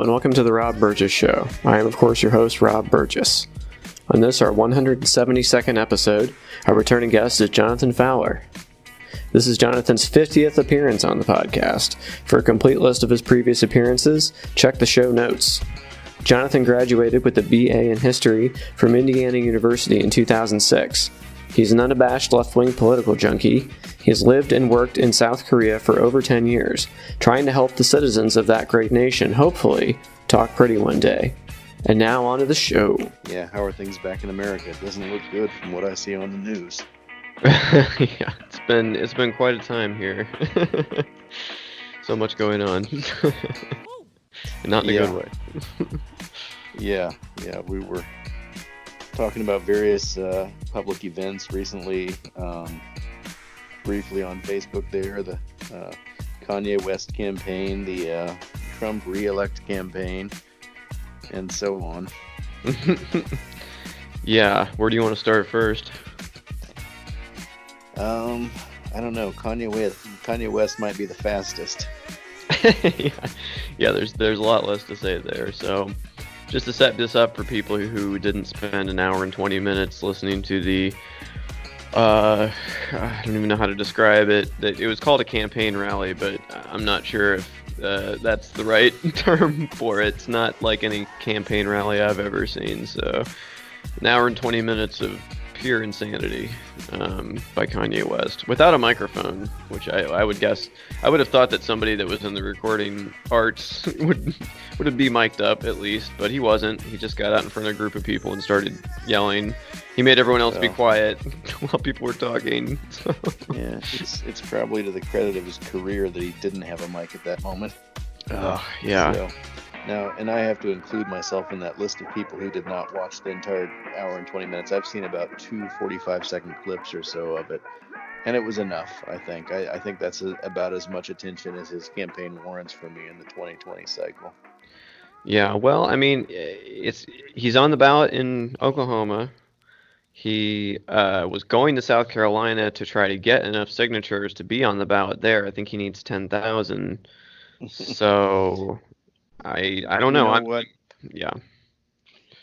and welcome to the Rob Burgess Show. I am, of course, your host, Rob Burgess. On this, our 172nd episode, our returning guest is Jonathan Fowler. This is Jonathan's 50th appearance on the podcast. For a complete list of his previous appearances, check the show notes. Jonathan graduated with a BA in History from Indiana University in 2006. He's an unabashed left-wing political junkie. He has lived and worked in South Korea for over 10 years, trying to help the citizens of that great nation, hopefully, talk pretty one day. And now on to the show. Yeah, how are things back in America? It doesn't look good from what I see on the news. Yeah, it's been quite a time here. So much going on. Not in a good way. Yeah, we were talking about various public events recently, briefly on Facebook there, the Kanye West campaign, the Trump re-elect campaign, and so on. Yeah, where do you want to start first? I don't know. Kanye West might be the fastest. Yeah, there's a lot less to say there. So, just to set this up for people who didn't spend an hour and 20 minutes listening to the, I don't even know how to describe it. It was called a campaign rally, but I'm not sure if that's the right term for it. It's not like any campaign rally I've ever seen. So, an hour and 20 minutes of pure insanity by Kanye West without a microphone, which I would guess I would have thought that somebody that was in the recording arts would be mic'd up at least, but he wasn't. He just got out in front of a group of people and started yelling. He made everyone else be quiet while people were talking. So. Yeah, it's probably to the credit of his career that he didn't have a mic at that moment. Yeah. So, now, and I have to include myself in that list of people who did not watch the entire hour and 20 minutes. I've seen about 2 45-second clips or so of it, and it was enough, I think. I think that's about as much attention as his campaign warrants for me in the 2020 cycle. Yeah, well, I mean, he's on the ballot in Oklahoma. He was going to South Carolina to try to get enough signatures to be on the ballot there. I think he needs 10,000. So... I don't know. You know what? Yeah.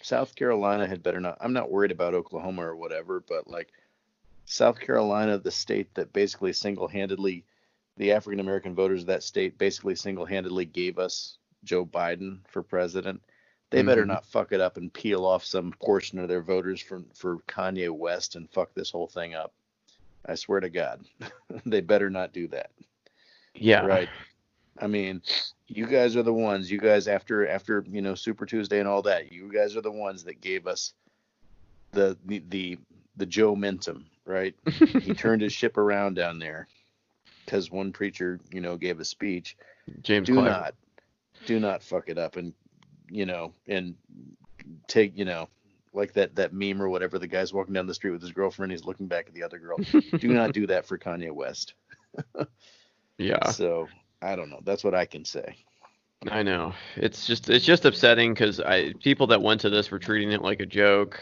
South Carolina had better not. I'm not worried about Oklahoma or whatever, but like South Carolina, the state that basically single-handedly, the African American voters of that state basically single-handedly gave us Joe Biden for president. They better not fuck it up and peel off some portion of their voters for Kanye West and fuck this whole thing up. I swear to God, they better not do that. Yeah. Right. I mean, you guys are the ones. You guys after Super Tuesday and all that. You guys are the ones that gave us the Joe Mentum, right? He turned his ship around down there because one preacher, gave a speech. James do Clark. Do not fuck it up and take like that meme or whatever. The guy's walking down the street with his girlfriend. He's looking back at the other girl. Do not do that for Kanye West. Yeah. So. I don't know. That's what I can say. I know. It's just upsetting because people that went to this were treating it like a joke.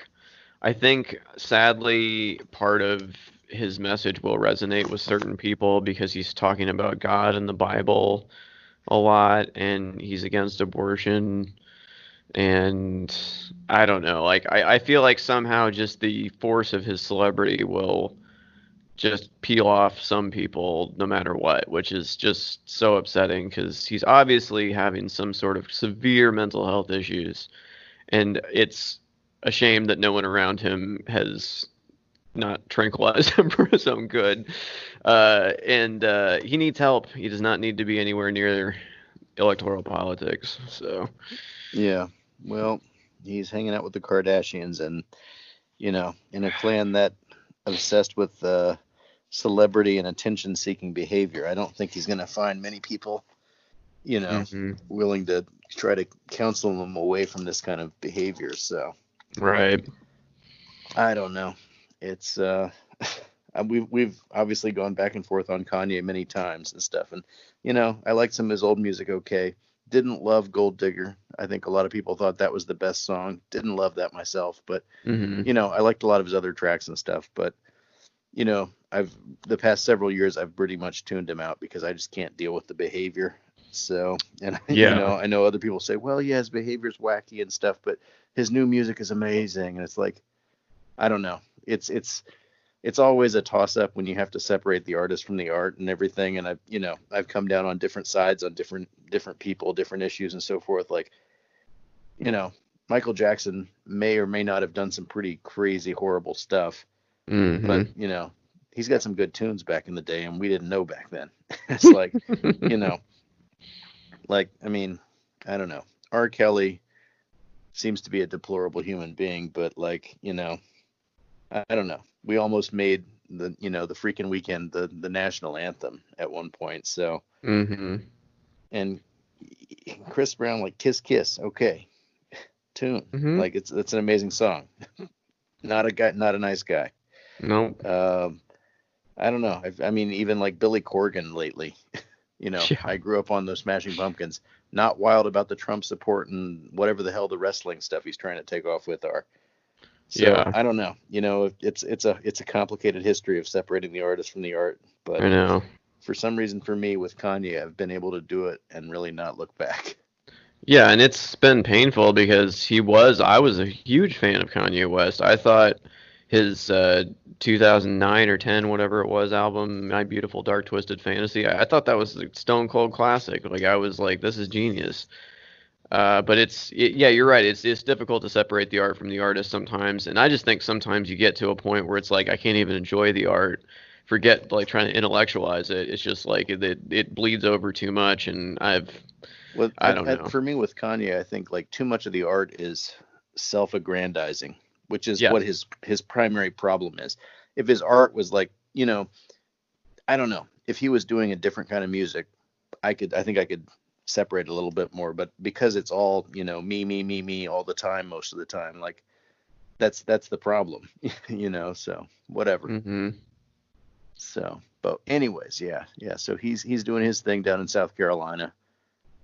I think, sadly, part of his message will resonate with certain people because he's talking about God and the Bible a lot, and he's against abortion. And I don't know. Like, I feel like somehow just the force of his celebrity will just peel off some people no matter what, which is just so upsetting because he's obviously having some sort of severe mental health issues, and it's a shame that no one around him has not tranquilized him for his own good. And he needs help. He does not need to be anywhere near electoral politics. So yeah, well, he's hanging out with the Kardashians and in a clan that obsessed with celebrity and attention-seeking behavior. I don't think he's going to find many people, willing to try to counsel him away from this kind of behavior. So, right. I don't know. It's we've obviously gone back and forth on Kanye many times and stuff, and I liked some of his old music. Okay, didn't love Gold Digger. I think a lot of people thought that was the best song. Didn't love that myself, but I liked a lot of his other tracks and stuff. But the past several years I've pretty much tuned him out because I just can't deal with the behavior. So, and Yeah. I know other people say, well, yeah, his behavior's wacky and stuff, but his new music is amazing. And it's like, I don't know. It's always a toss up when you have to separate the artist from the art and everything. And I've come down on different sides on different people, different issues and so forth. Like, Michael Jackson may or may not have done some pretty crazy, horrible stuff, but he's got some good tunes back in the day, and we didn't know back then. It's like, I mean, I don't know. R. Kelly seems to be a deplorable human being, but like, I don't know. We almost made the freaking weekend the national anthem at one point. So, and Chris Brown, like, Kiss Kiss, okay, tune, like it's an amazing song. Not a nice guy. No. I don't know. I mean, even like Billy Corgan lately. Yeah. I grew up on those Smashing Pumpkins. Not wild about the Trump support and whatever the hell the wrestling stuff he's trying to take off with are. So Yeah. I don't know. It's a complicated history of separating the artist from the art. But I know. For some reason, for me with Kanye, I've been able to do it and really not look back. Yeah, and it's been painful because I was a huge fan of Kanye West. I thought his 2009 or 10, whatever it was, album, My Beautiful Dark Twisted Fantasy, I thought that was a stone cold classic. Like, I was like, this is genius. But yeah, you're right. It's difficult to separate the art from the artist sometimes, and I just think sometimes you get to a point where it's like I can't even enjoy the art. Forget like trying to intellectualize it. It's just like it bleeds over too much, and I don't know. For me with Kanye, I think like too much of the art is self-aggrandizing, which is what his primary problem is. If his art was like, I don't know, if he was doing a different kind of music, I think I could separate a little bit more, but because it's all, me all the time, most of the time, like that's the problem, so whatever. So, but anyways, yeah. So he's doing his thing down in South Carolina.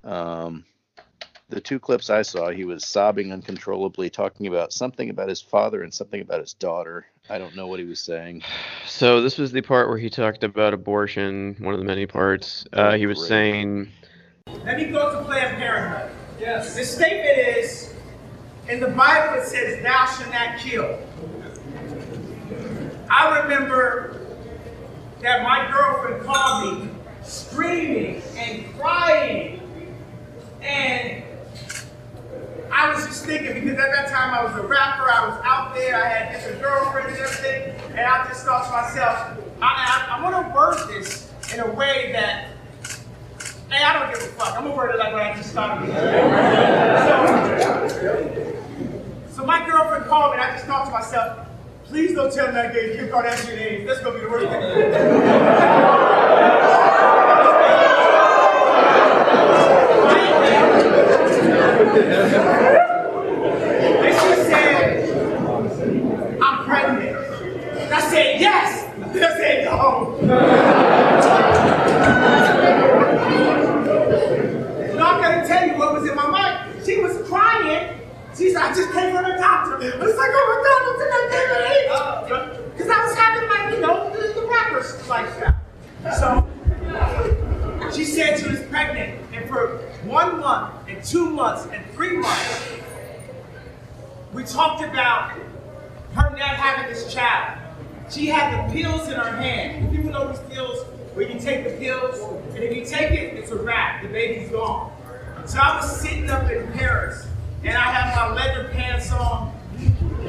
The two clips I saw, he was sobbing uncontrollably, talking about something about his father and something about his daughter. I don't know what he was saying. So this was the part where he talked about abortion, one of the many parts. He was saying, let me go to Planned Parenthood. Yes. The statement is, in the Bible it says, thou shalt not kill. I remember that my girlfriend called me screaming and crying, and I was just thinking, because at that time I was a rapper, I was out there, I had different girlfriends and everything, and I just thought to myself, I want to word this in a way that, hey, I don't give a fuck, I'm going to word it like what I just thought of it. So my girlfriend called me, and I just thought to myself, please don't tell me that gay Kim Kardashian age. That's going to be the worst thing. And she said, I'm pregnant. And I said, yes. And I said, no. So I'm going to tell you what was in my mind. She was crying. She said, I just came from the doctor. I was like, oh my God, what's in that damn age? Because I was having like, the rapper's lifestyle. So she said she was pregnant. And for 1 month and 2 months and 3 months, we talked about her not having this child. She had the pills in her hand. People know these pills where you take the pills, and if you take it, it's a wrap. The baby's gone. So I was sitting up in Paris, and I had my leather pants on. You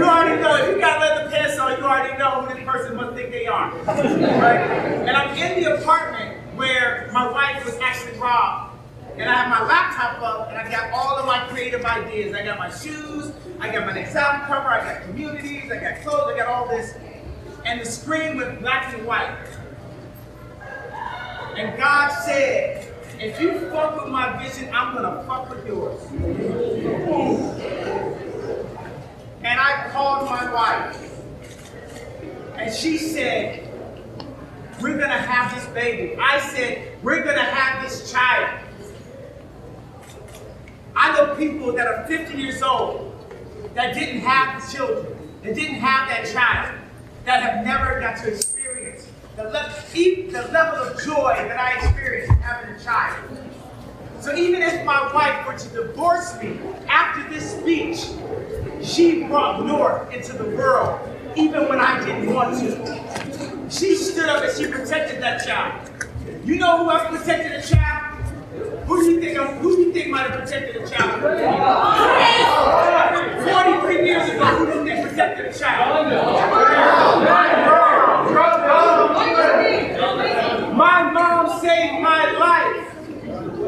already know, if you got leather pants on, you already know who this person must think they are. Right? And I'm in the apartment where my wife was actually robbed. And I have my laptop up, and I got all of my creative ideas. I got my shoes, I got my next album cover, I got communities, I got clothes, I got all this. And the screen went black and white. And God said, if you fuck with my vision, I'm gonna fuck with yours. And I called my wife, and she said, we're gonna have this baby. I said, we're gonna have this child. I know people that are 50 years old that didn't have the children, that didn't have that child, that have never got to experience the level of joy that I experienced having a child. So even if my wife were to divorce me after this speech, she brought North into the world, even when I didn't want to. She stood up and she protected that child. You know who else protected a child? Who do you think might have protected a child? 43 years ago, who do you think protected a child? My mom saved my life.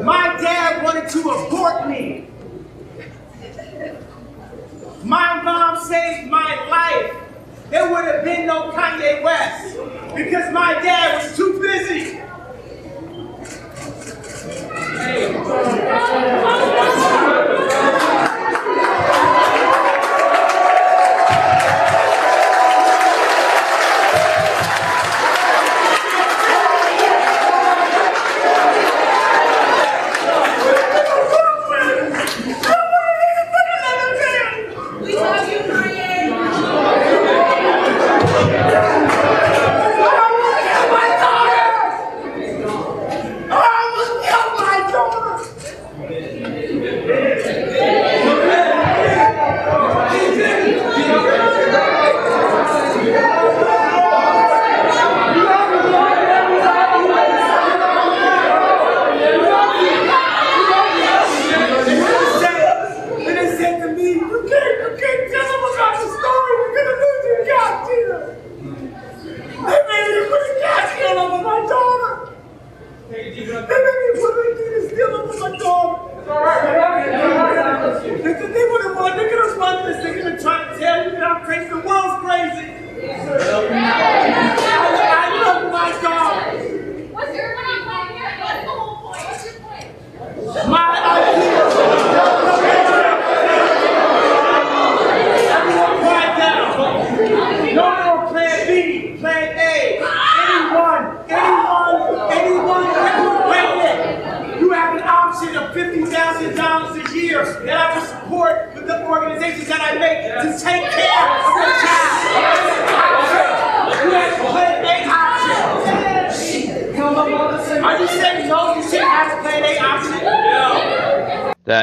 My dad wanted to abort me. My mom saved my life. There would have been no Kanye West because my dad was too busy.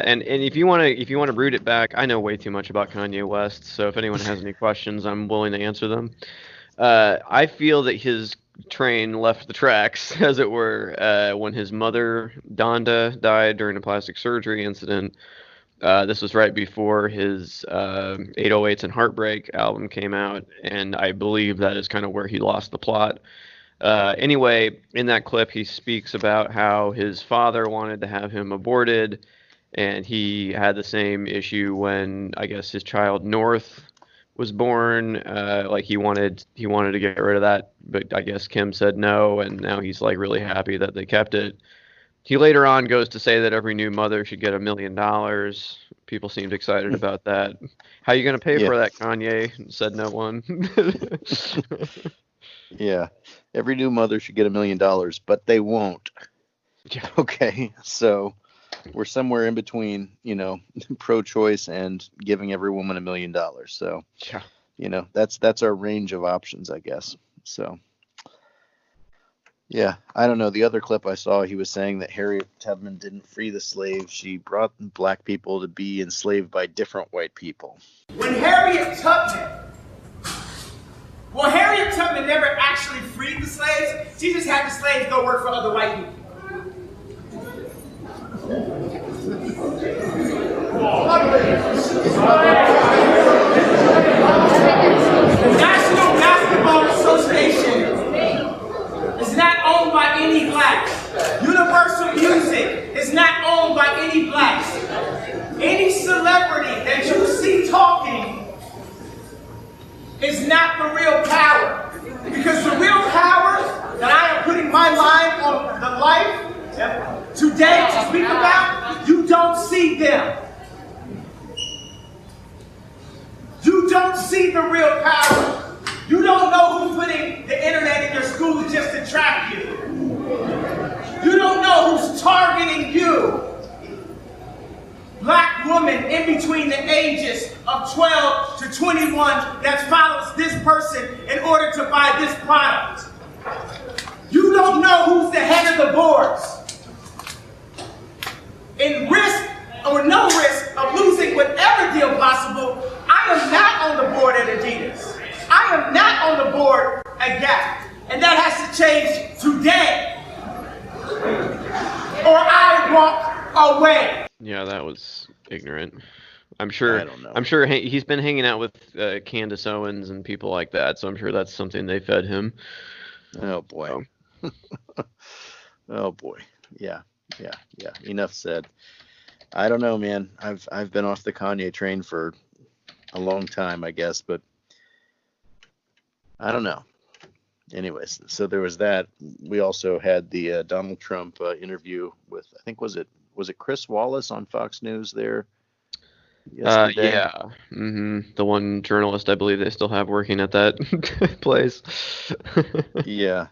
And if you want to root it back, I know way too much about Kanye West, so if anyone has any questions, I'm willing to answer them. I feel that his train left the tracks, as it were, when his mother, Donda, died during a plastic surgery incident. This was right before his 808s and Heartbreak album came out, and I believe that is kind of where he lost the plot. Anyway, in that clip, he speaks about how his father wanted to have him aborted, and he had the same issue when, I guess, his child North was born. Like he wanted to get rid of that, but I guess Kim said no, and now he's like really happy that they kept it. He later on goes to say that every new mother should get $1 million. People seemed excited about that. How are you going to pay for that, Kanye? Said no one. Yeah, every new mother should get $1 million, but they won't. Yeah. Okay, so we're somewhere in between, pro-choice and giving every woman $1 million. So, yeah, that's our range of options, I guess. So, yeah, I don't know. The other clip I saw, he was saying that Harriet Tubman didn't free the slaves. She brought black people to be enslaved by different white people. When Harriet Tubman never actually freed the slaves. She just had the slaves go work for other white people. The National Basketball Association is not owned by any blacks. Universal Music is not owned by any blacks. Any celebrity that you see talking is not the real power. Because the real power that I am putting my mind on the life today to speak about, you don't see them. You don't see the real power. You don't know who's putting the internet in your school just to track you. You don't know who's targeting you. Black woman in between the ages of 12 to 21 that follows this person in order to buy this product. You don't know who's the head of the boards. In risk or no risk of losing whatever deal possible, I am not on the board at Adidas. I am not on the board at Gap. And that has to change today. Or I walk away. Yeah, that was ignorant. I'm sure. I don't know. I'm sure he's been hanging out with Candace Owens and people like that, so I'm sure that's something they fed him. Oh boy. Oh boy. Yeah. Enough said. I don't know, man. I've been off the Kanye train for a long time, I guess, but I don't know. Anyways, so there was that. We also had the Donald Trump interview with, I think, was it Chris Wallace on Fox News there yesterday? Yeah. The one journalist I believe they still have working at that place. Yeah.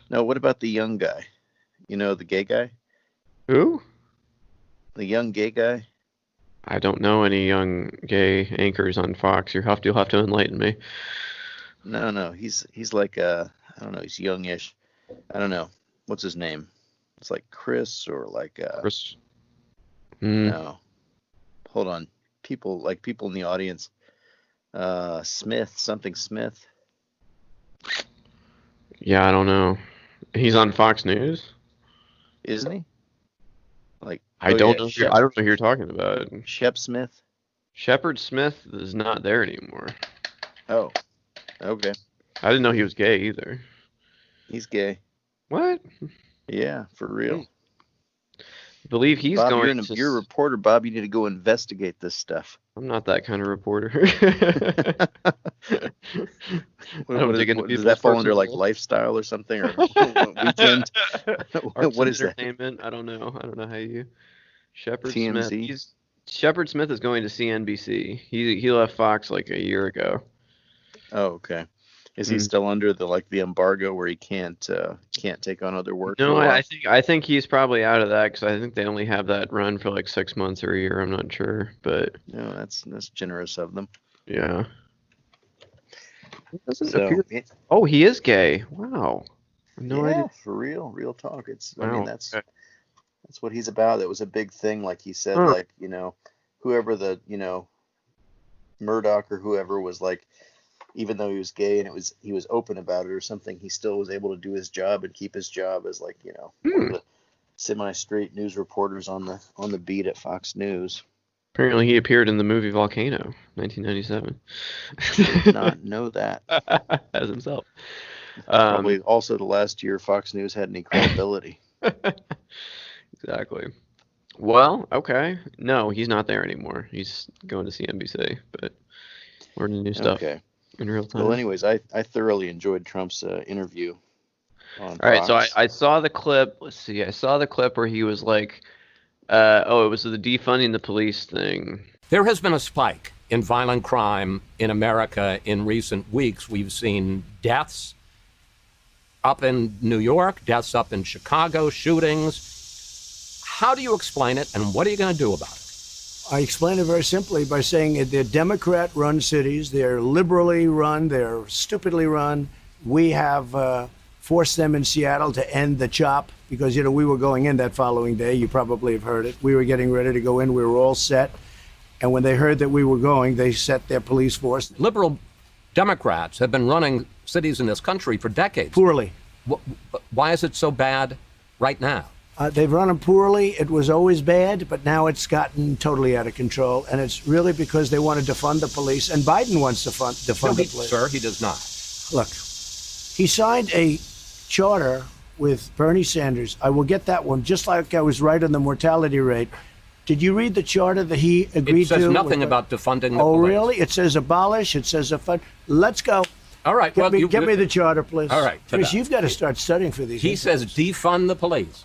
No, what about the young guy? You know, the gay guy? Who? The young gay guy? I don't know any young gay anchors on Fox. You'll have to enlighten me. No. He's like I don't know. He's youngish. I don't know. What's his name? It's like Chris or like Chris. No. Hold on. People in the audience. Something Smith. Yeah, I don't know. He's on Fox News. Isn't he? Like I don't know. I don't know who you're talking about. Shep Smith. Shepard Smith is not there anymore. Oh. Okay. I didn't know he was gay either. He's gay. What? Yeah, for real. I believe he's Bob, going you're a reporter, Bob. You need to go investigate this stuff. I'm not that kind of reporter. Does that fall under like lifestyle or something, or weekend? What is that? Entertainment? I don't know how you. Shepard TMZ? Smith. Shepard Smith is going to CNBC. He left Fox like a year ago. Oh, okay. Is he still under the embargo where he can't take on other work? No, I think he's probably out of that because I think they only have that run for like 6 months or a year. I'm not sure, but no, that's generous of them. Yeah. So, oh, he is gay. Wow. No idea. For real talk. It's wow. I mean that's what he's about. That was a big thing, like he said, like, whoever the, Murdoch or whoever was like, even though he was gay and he was open about it or something, he still was able to do his job and keep his job as like, one of the semi-straight news reporters on the beat at Fox News. Apparently he appeared in the movie Volcano, 1997. Did not know that. As himself. Probably also the last year Fox News had any credibility. Exactly. Well, okay. No, he's not there anymore. He's going to CNBC, but learning new stuff in real time. Well, anyways, I thoroughly enjoyed Trump's interview on Fox. All right, so I saw the clip. Let's see. I saw the clip where he was like, it was the defunding the police thing. There has been a spike in violent crime in America in recent weeks. We've seen deaths up in New York, deaths up in Chicago, shootings. How do you explain it, and what are you going to do about it? I explain it very simply by saying they're Democrat-run cities. They're liberally run. They're stupidly run. We have forced them in Seattle to end the CHOP because, we were going in that following day. You probably have heard it. We were getting ready to go in. We were all set. And when they heard that we were going, they set their police force. Liberal Democrats have been running cities in this country for decades. Poorly. Why is it so bad right now? They've run them poorly. It was always bad, but now it's gotten totally out of control. And it's really because they want to defund the police. And Biden wants to defund the police. Sir, he does not. Look, he signed a charter with Bernie Sanders. I will get that one, just like I was right on the mortality rate. Did you read the charter that he agreed to? It says nothing about defunding the police. Oh, really? It says abolish. It says fund. Let's go. All right. Get me the charter, please. All right. Chris, you've got to start studying for these. He says defund the police.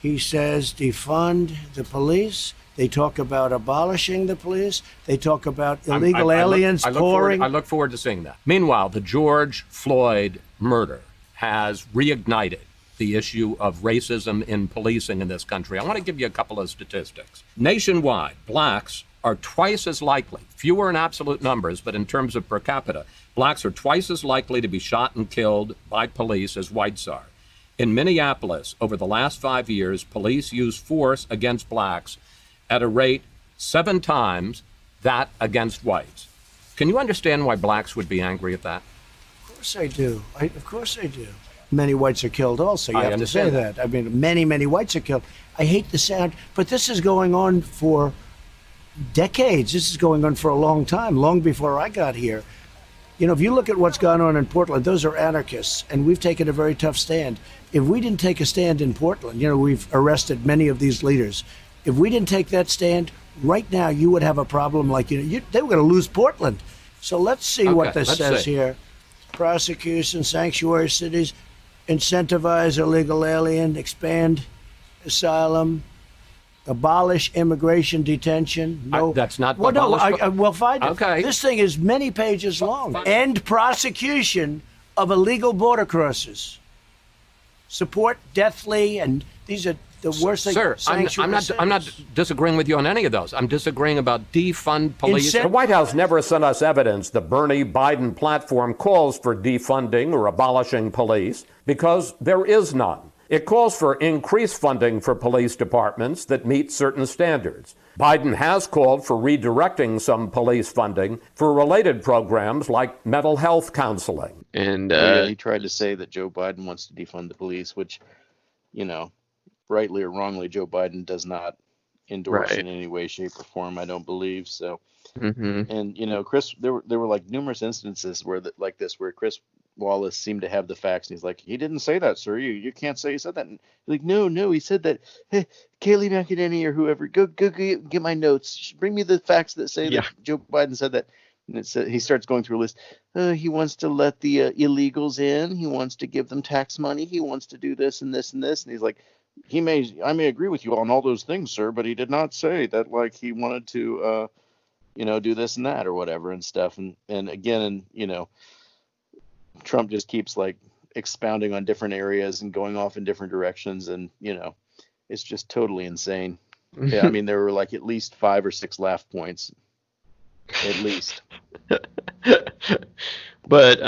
He says defund the police. They talk about abolishing the police. They talk about illegal aliens pouring. I look forward to seeing that. Meanwhile, the George Floyd murder has reignited the issue of racism in policing in this country. I want to give you a couple of statistics. Nationwide, blacks are twice as likely, fewer in absolute numbers, but in terms of per capita, blacks are twice as likely to be shot and killed by police as whites are. In Minneapolis, over the last 5 years, police used force against blacks at a rate 7 times that against whites. Can you understand why blacks would be angry at that? Of course I do. Of course I do. Many whites are killed also. You I have to say understand that. I mean, many whites are killed. I hate the sound, but this is going on for decades. This is going on for a long time, long before I got here. You know, if you look at what's gone on in Portland, those are anarchists, and we've taken a very tough stand. If we didn't take a stand in Portland, you know, we've arrested many of these leaders. If we didn't take that stand, right now you would have a problem like, they were going to lose Portland. So let's see what this says here. Prosecution, sanctuary cities, incentivize illegal alien, expand asylum, abolish immigration detention. No, that's not. Well, no, we'll find it. Okay. This thing is many pages long. End prosecution of illegal border crossers. Support deathly, and these are the worst things. Sir, I'm not disagreeing with you on any of those. I'm disagreeing about defund police. The White House never sent us evidence the Bernie Biden platform calls for defunding or abolishing police because there is none. It calls for increased funding for police departments that meet certain standards. Biden has called for redirecting some police funding for related programs like mental health counseling. And he tried to say that Joe Biden wants to defund the police, which, you know, rightly or wrongly, Joe Biden does not endorse in any way, shape, or form. I don't believe so. And you know, Chris, there were like numerous instances where where Chris Wallace seemed to have the facts, and he's like, he didn't say that, sir. You can't say he said that. And he's like, no, he said that. Hey, Kayleigh McEnany or whoever, go get my notes. Bring me the facts that say that Joe Biden said that. And it said, he starts going through a list. He wants to let the illegals in. He wants to give them tax money. He wants to do this and this and this. And he's like, I may agree with you on all those things, sir, but he did not say that like he wanted to, do this and that or whatever and stuff. And again, Trump just keeps like expounding on different areas and going off in different directions. And, it's just totally insane. Yeah. I mean, there were like at least 5 or 6 laugh points, at least. But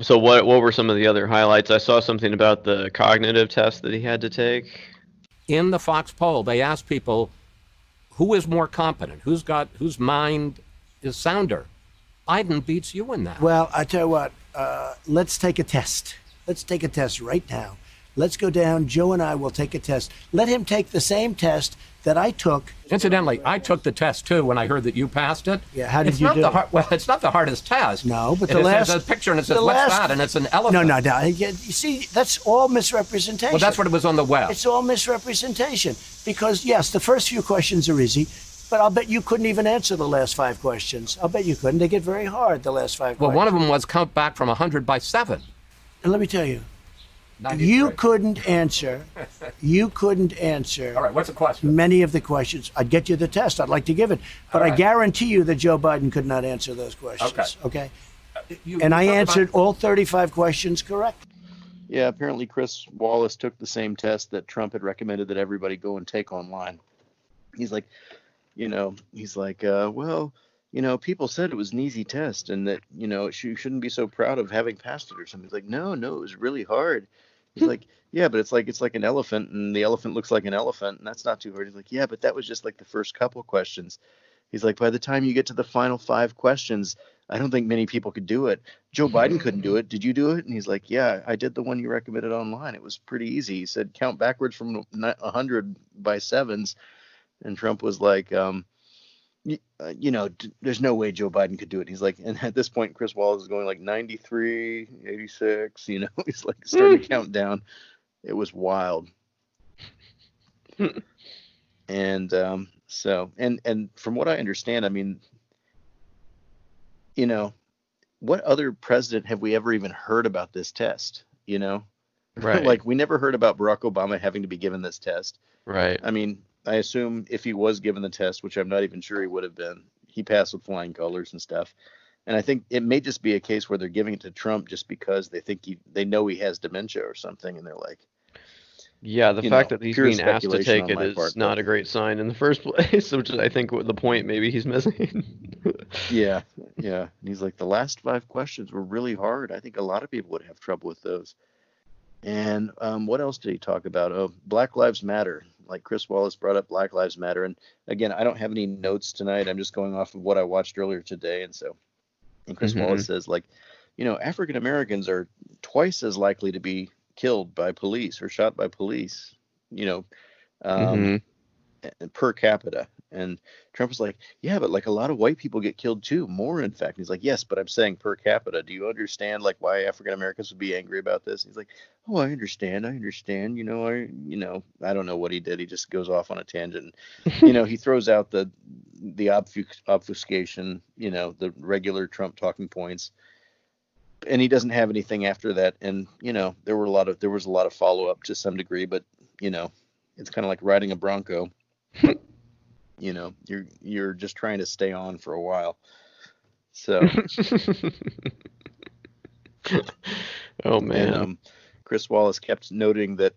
so what were some of the other highlights? I saw something about the cognitive test that he had to take. In the Fox poll, they asked people who is more competent, whose mind is sounder. Biden beats you in that. Well, I tell you what, let's take a test. Let's take a test right now. Let's go down. Joe and I will take a test. Let him take the same test that I took. Incidentally, I took the test too when I heard that you passed it. Yeah, how did you do it? Well, it's not the hardest test. No, but there's a picture and it says, what's that? And it's an elephant. No. You see, that's all misrepresentation. Well, that's what it was on the web. It's all misrepresentation. Because, yes, the first few questions are easy, but I'll bet you couldn't even answer the last 5 questions. I'll bet you couldn't. They get very hard, the last 5 questions. Well, one of them was count back from 100 by 7. And let me tell you, 93. You couldn't answer. All right, what's the question? Many of the questions. I'd get you the test. I'd like to give it. But I guarantee you that Joe Biden could not answer those questions. Okay? And I answered all 35 questions correct. Yeah, apparently Chris Wallace took the same test that Trump had recommended that everybody go and take online. He's like, people said it was an easy test and that, you shouldn't be so proud of having passed it or something. He's like, no, it was really hard. He's like, yeah, but it's like an elephant and the elephant looks like an elephant and that's not too hard. He's like, yeah, but that was just like the first couple questions. He's like, by the time you get to the final 5 questions, I don't think many people could do it. Joe Biden couldn't do it. Did you do it? And he's like, yeah, I did the one you recommended online. It was pretty easy. He said, count backwards from 100 by 7s. And Trump was like, there's no way Joe Biden could do it. He's like, and at this point, Chris Wallace is going like 93, 86, he's like starting to count down. It was wild. And and from what I understand, I mean, what other president have we ever even heard about this test? Right. Like we never heard about Barack Obama having to be given this test. Right. I mean, I assume if he was given the test, which I'm not even sure he would have been, he passed with flying colors and stuff. And I think it may just be a case where they're giving it to Trump just because they think they know he has dementia or something. And they're like, Yeah, the You fact know, that he's pure being asked to speculation take on it my is part, not but a great sign in the first place, which is, I think, the point maybe he's missing. yeah, yeah. And he's like, the last 5 questions were really hard. I think a lot of people would have trouble with those. And what else did he talk about? Oh, Black Lives Matter. Like Chris Wallace brought up Black Lives Matter. And again, I don't have any notes tonight. I'm just going off of what I watched earlier today. And Chris Wallace says, like, you know, African Americans are twice as likely to be killed by police or shot by police, you know, um, per capita. And Trump was like, yeah, but like a lot of white people get killed too, more in fact. And he's like, yes, but I'm saying per capita. Do you understand like why African Americans would be angry about this? And he's like, oh, I understand. You know, I don't know what he did. He just goes off on a tangent. You know, he throws out the obfuscation, you know, the regular Trump talking points, and he doesn't have anything after that. And you know, there was a lot of follow up to some degree, but you know, it's kind of like riding a Bronco. You know, you're just trying to stay on for a while. So, Oh man. and Chris Wallace kept noting that,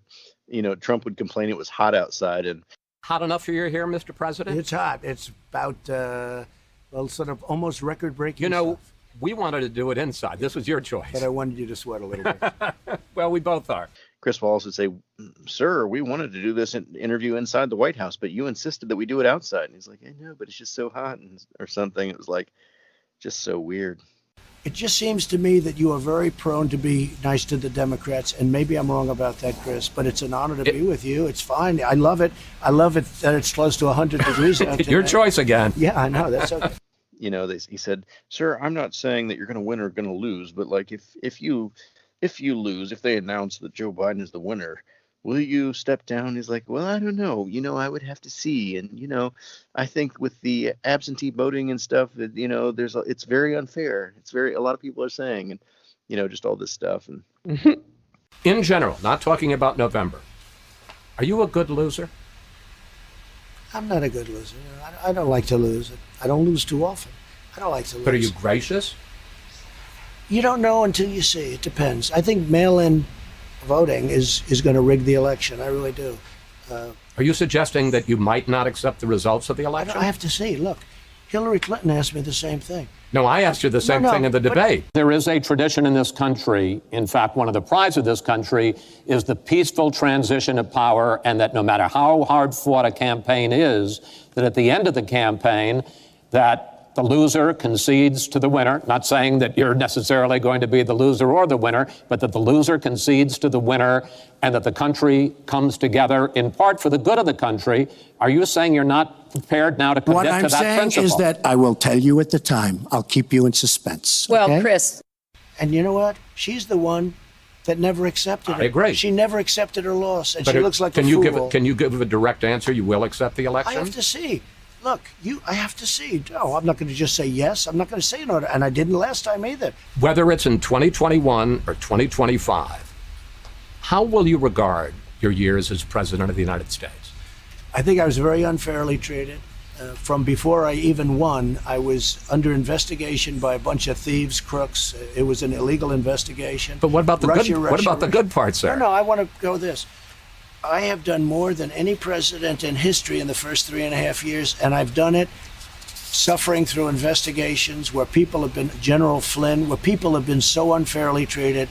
you know, Trump would complain it was hot outside, and Hot enough for your hair, Mr. President? It's hot. It's about, well, sort of almost record-breaking You know, stuff. we wanted to do it inside. This was your choice. But I wanted you to sweat a little bit. Well, we both are. Chris Wallace would say, sir, we wanted to do this interview inside the White House, but you insisted that we do it outside. And he's like, I know, but it's just so hot or something. It was like just so weird. It just seems to me that you are very prone to be nice to the Democrats, and maybe I'm wrong about that, Chris, but it's an honor to be with you. It's fine. I love it. I love it that it's close to 100 degrees out Your today. choice again. Yeah, I know. That's okay. You know, he said, sir, I'm not saying that you're going to win or going to lose, but like if you lose, if they announce that Joe Biden is the winner, will you step down? He's like, well, I don't know. You know, I would have to see. And, you know, I think with the absentee voting and stuff, that, you know, it's very unfair. A lot of people are saying, and, you know, just all this stuff. And In general, not talking about November, are you a good loser? I'm not a good loser. I don't like to lose. I don't lose too often. I don't like to lose. But are you gracious? You don't know until you see. It depends. I think mail-in voting is going to rig the election. I really do. Are you suggesting that you might not accept the results of the election? I have to see. Look, Hillary Clinton asked me the same thing. No, I asked you the same thing in the debate. There is a tradition in this country. In fact, one of the prides of this country is the peaceful transition of power, and that no matter how hard fought a campaign is, that at the end of the campaign, that the loser concedes to the winner. Not saying that you're necessarily going to be the loser or the winner, but that the loser concedes to the winner and that the country comes together in part for the good of the country. Are you saying you're not prepared now to commit to that principle? What I'm saying is that I will tell you at the time. I'll keep you in suspense. Well, okay? Chris. And you know what? She's the one that never accepted it. I agree. She never accepted her loss, and But she looks like can a you fool. Can you give a direct answer? You will accept the election? I have to see. Look, I have to see. No, I'm not going to just say yes. I'm not going to say no. And I didn't last time either. Whether it's in 2021 or 2025, how will you regard your years as president of the United States? I think I was very unfairly treated. From before I even won, I was under investigation by a bunch of thieves, crooks. It was an illegal investigation. But what about the Russia, good? What about the good parts, sir? No, I want to go this. I have done more than any president in history in the first 3.5 years, and I've done it suffering through investigations where people have been, General Flynn, where people have been so unfairly treated.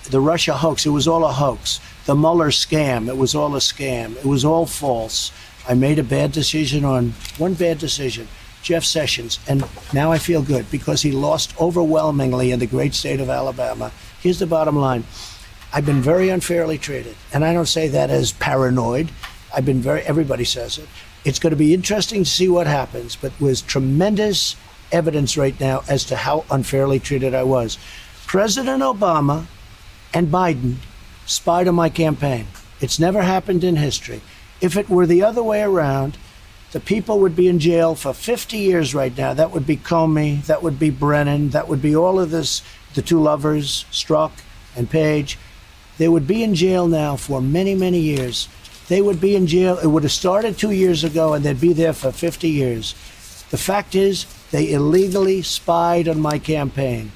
The Russia hoax, it was all a hoax. The Mueller scam, it was all a scam. It was all false. I made a bad decision on one bad decision, Jeff Sessions, and now I feel good because he lost overwhelmingly in the great state of Alabama. Here's the bottom line. I've been very unfairly treated, and I don't say that as paranoid. Everybody says it. It's going to be interesting to see what happens, but there's tremendous evidence right now as to how unfairly treated I was. President Obama and Biden spied on my campaign. It's never happened in history. If it were the other way around, the people would be in jail for 50 years right now. That would be Comey, that would be Brennan, that would be all of this, the two lovers, Strzok and Page. They would be in jail now for many, many years. They would be in jail. It would have started 2 years ago, and they'd be there for 50 years. The fact is, they illegally spied on my campaign.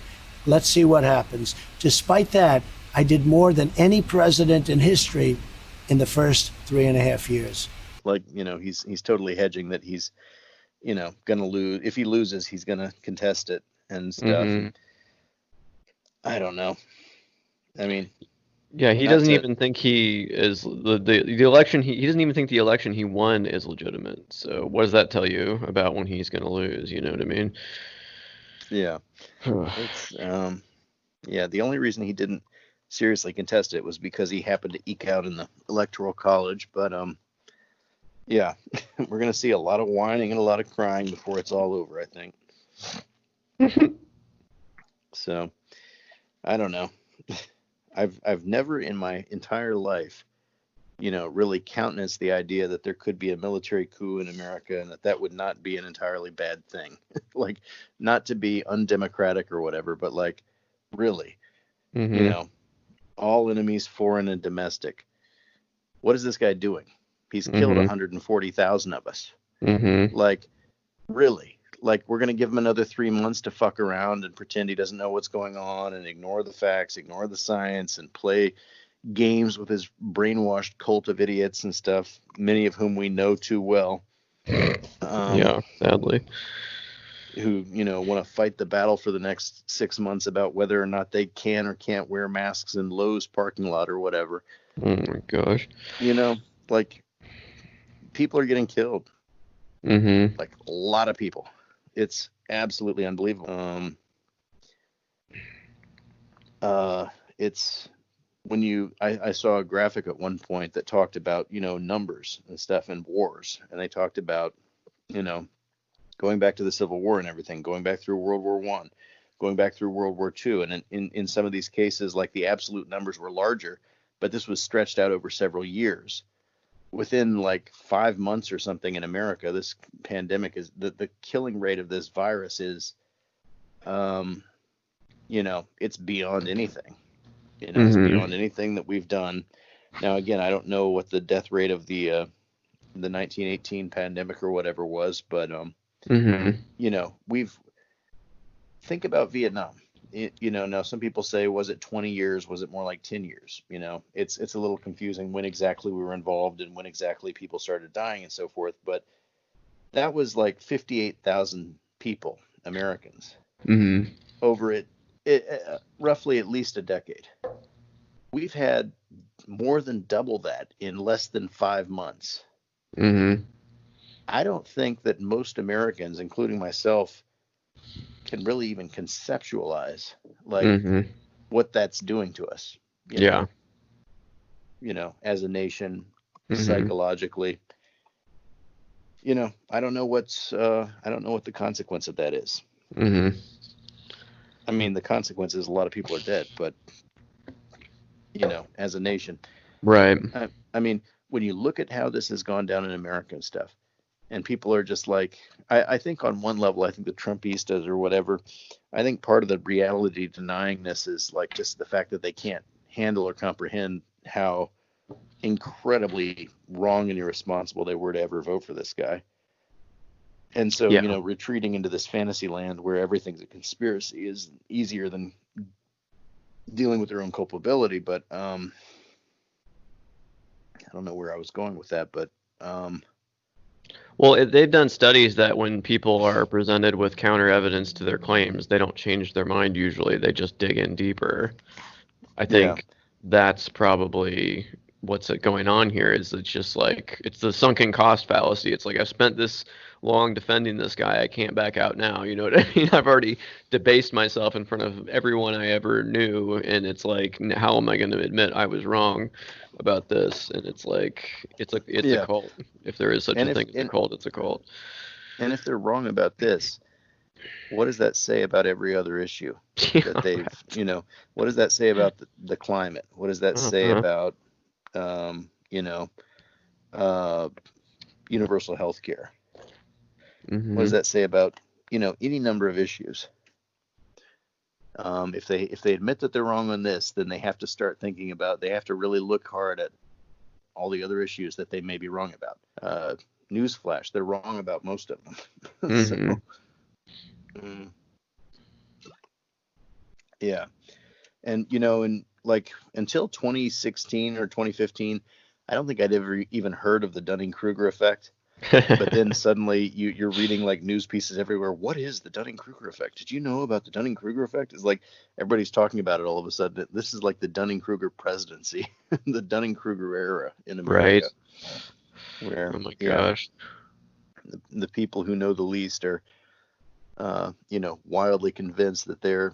Let's see what happens. Despite that, I did more than any president in history in the first 3.5 years. Like, he's totally hedging that he's, gonna lose. If he loses, he's gonna contest it and stuff. Mm-hmm. I don't know. I mean, Yeah, he not doesn't to- even think he is the election. He doesn't even think the election he won is legitimate. So what does that tell you about when he's going to lose? You know what I mean? Yeah. It's yeah, the only reason he didn't seriously contest it was because he happened to eke out in the electoral college. But yeah, we're gonna see a lot of whining and a lot of crying before it's all over, I think. So I don't know. I've never in my entire life, really countenanced the idea that there could be a military coup in America and that would not be an entirely bad thing. Like, not to be undemocratic or whatever, but like, really, Mm-hmm. all enemies, foreign and domestic. What is this guy doing? He's killed 140,000 of us. Mm-hmm. Like, really? Like, we're going to give him another 3 months to fuck around and pretend he doesn't know what's going on and ignore the facts, ignore the science, and play games with his brainwashed cult of idiots and stuff, many of whom we know too well. Yeah, sadly. Who, want to fight the battle for the next 6 months about whether or not they can or can't wear masks in Lowe's parking lot or whatever. Oh my gosh. Like, people are getting killed. Mm-hmm. Like, a lot of people. It's absolutely unbelievable. It's when I saw a graphic at one point that talked about, numbers and stuff in wars. And they talked about, going back to the Civil War and everything, going back through World War I, going back through World War II. And in some of these cases, like, the absolute numbers were larger, but this was stretched out over several years. Within like 5 months or something in America, this pandemic is the killing rate of this virus is, it's beyond anything. It's beyond anything that we've done. Now, again, I don't know what the death rate of the 1918 pandemic or whatever was, but we've think about Vietnam. Now some people say, was it 20 years? Was it more like 10 years? It's a little confusing when exactly we were involved and when exactly people started dying and so forth. But that was like 58,000 people, Americans, over it roughly at least a decade. We've had more than double that in less than 5 months. I don't think that most Americans, including myself, can really even conceptualize like what that's doing to us. Yeah. As a nation, psychologically. I don't know what the consequence of that is. I mean, the consequence is a lot of people are dead, but as a nation, Right. I mean, when you look at how this has gone down in America and stuff, and people are just like, I think on one level, I think the Trumpistas or whatever, I think part of the reality denying this is like just the fact that they can't handle or comprehend how incredibly wrong and irresponsible they were to ever vote for this guy. And so, Yeah. Retreating into this fantasy land where everything's a conspiracy is easier than dealing with their own culpability. But I don't know where I was going with that, but Well, they've done studies that when people are presented with counter evidence to their claims, they don't change their mind usually. They just dig in deeper. I think that's probably what's going on here is it's just like it's the sunken cost fallacy. It's like I've spent this long defending this guy. I can't back out now. You know what I mean? I've already debased myself in front of everyone I ever knew, and it's like, how am I going to admit I was wrong about this? And it's like it's a cult. If there is such a thing as a cult, it's a cult. And if they're wrong about this, what does that say about every other issue that they've, what does that say about the climate? What does that say about, universal health care? What does that say about, any number of issues? If they admit that they're wrong on this, then they have to start thinking about, they have to really look hard at all the other issues that they may be wrong about. Newsflash, they're wrong about most of them. Yeah. And, and like until 2016 or 2015, I don't think I'd ever even heard of the Dunning-Kruger effect. But then suddenly you're reading like news pieces everywhere. What is the Dunning-Kruger effect? Did you know about the Dunning-Kruger effect? It's like everybody's talking about it all of a sudden. This is like the Dunning-Kruger presidency, the Dunning-Kruger era in Right. America, where Oh my gosh. the people who know the least are, wildly convinced that they're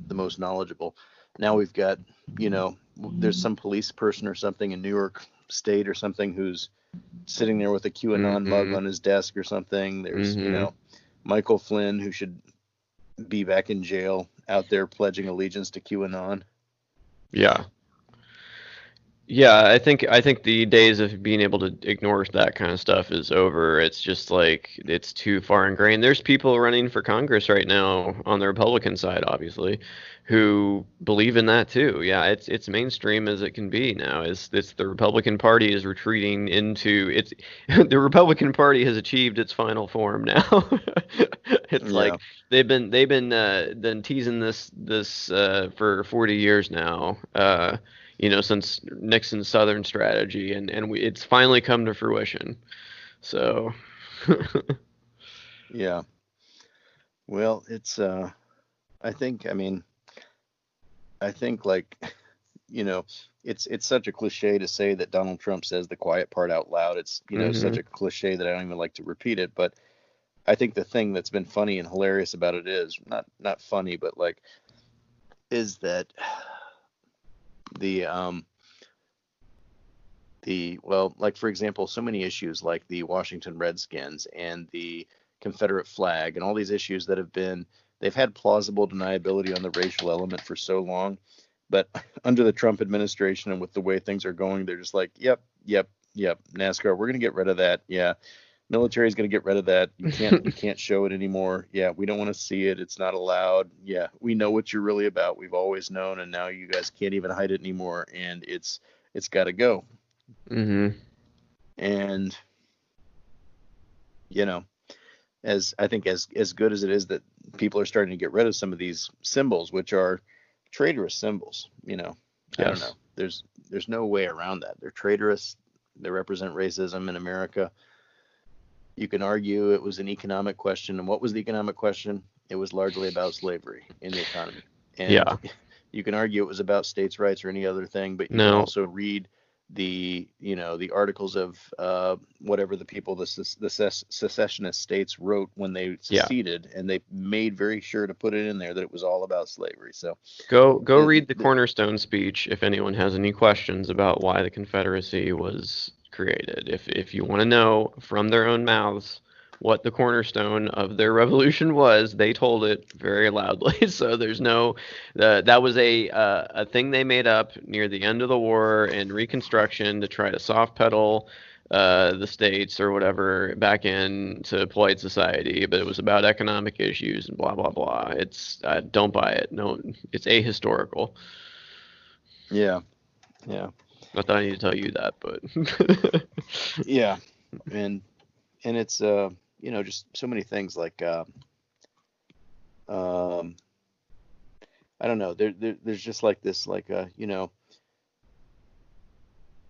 the most knowledgeable. Now we've got, there's some police person or something in New York State or something who's sitting there with a QAnon mug on his desk or something. There's, Michael Flynn, who should be back in jail, out there pledging allegiance to QAnon. Yeah. Yeah, I think the days of being able to ignore that kind of stuff is over. It's just like it's too far ingrained. There's people running for Congress right now on the Republican side, obviously, who believe in that too. Yeah, it's mainstream as it can be now. It's the Republican Party is retreating into its the Republican Party has achieved its final form now. It's like they've been teasing this for 40 years now. Since Nixon's Southern strategy, and it's finally come to fruition. So, yeah. Well, it's I think like, it's such a cliche to say that Donald Trump says the quiet part out loud. It's, such a cliche that I don't even like to repeat it. But I think the thing that's been funny and hilarious about it is not funny, but like, is that like, for example, so many issues like the Washington Redskins and the Confederate flag and all these issues that they've had plausible deniability on the racial element for so long, but under the Trump administration and with the way things are going, they're just like, yep, NASCAR, we're going to get rid of that. Yeah. Military is going to get rid of that. You can't show it anymore. Yeah, we don't want to see it. It's not allowed. Yeah, we know what you're really about. We've always known, and now you guys can't even hide it anymore. And it's got to go. And as I think as good as it is that people are starting to get rid of some of these symbols, which are traitorous symbols. I don't know. There's no way around that. They're traitorous. They represent racism in America. You can argue it was an economic question. And what was the economic question? It was largely about slavery in the economy. And you can argue it was about states' rights or any other thing, but you can also read the articles of whatever the people, the secessionist states wrote when they seceded, and they made very sure to put it in there that it was all about slavery. So go read the Cornerstone speech if anyone has any questions about why the Confederacy was created. If you want to know from their own mouths what the cornerstone of their revolution was, they told it very loudly. So there's that was a thing they made up near the end of the war and Reconstruction to try to soft pedal the states or whatever back into polite society, but it was about economic issues and blah blah blah. It's don't buy it. No, it's ahistorical. Yeah. Not that I need to tell you that, but yeah, and it's just so many things like I don't know. There's just like this, like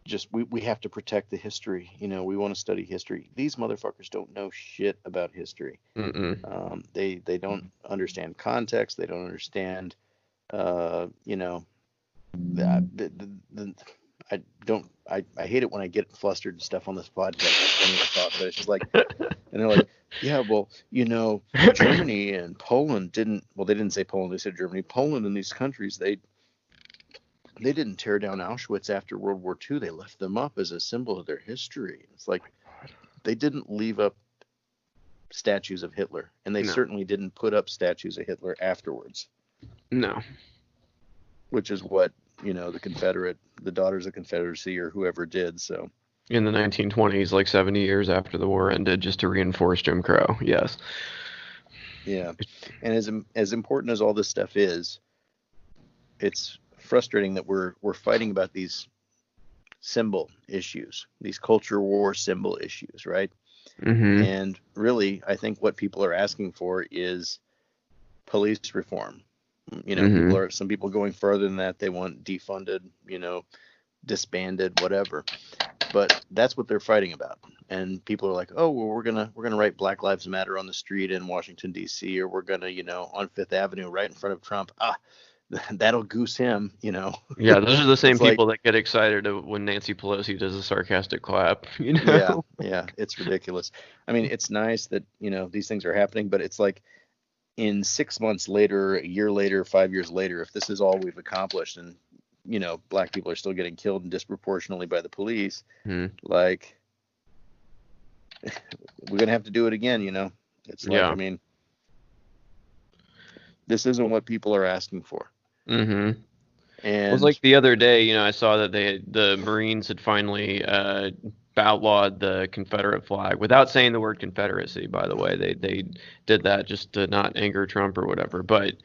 just we have to protect the history. We want to study history. These motherfuckers don't know shit about history. They don't understand context. They don't understand. I hate it when I get flustered and stuff on this podcast. But it's just like, and they're like, yeah, well, Germany and Poland they didn't say Poland, they said Germany. Poland and these countries, they didn't tear down Auschwitz after World War II. They left them up as a symbol of their history. It's like, they didn't leave up statues of Hitler, and they certainly didn't put up statues of Hitler afterwards. No. Which is what, the Daughters of Confederacy or whoever did. So in the 1920s, like 70 years after the war ended, just to reinforce Jim Crow. Yes. Yeah. And as important as all this stuff is, it's frustrating that we're fighting about these symbol issues, these culture war symbol issues, right? And really, I think what people are asking for is police reform. Some people going further than that. They want defunded, disbanded, whatever. but that's what they're fighting about. And people are like, oh, well, we're gonna write Black Lives Matter on the street in Washington D.C., or we're gonna, on Fifth Avenue right in front of Trump. That'll goose him. Yeah, those are the same It's like, people that get excited when Nancy Pelosi does a sarcastic clap. yeah, it's ridiculous. I mean, it's nice that these things are happening, but it's like, in 6 months later, a year later, 5 years later, if this is all we've accomplished, and black people are still getting killed disproportionately by the police, like, we're gonna have to do it again. It's like, I mean, this isn't what people are asking for. Mm-hmm. And it was like the other day, I saw that the Marines had finally outlawed the Confederate flag without saying the word Confederacy. By the way, they did that just to not anger Trump or whatever. But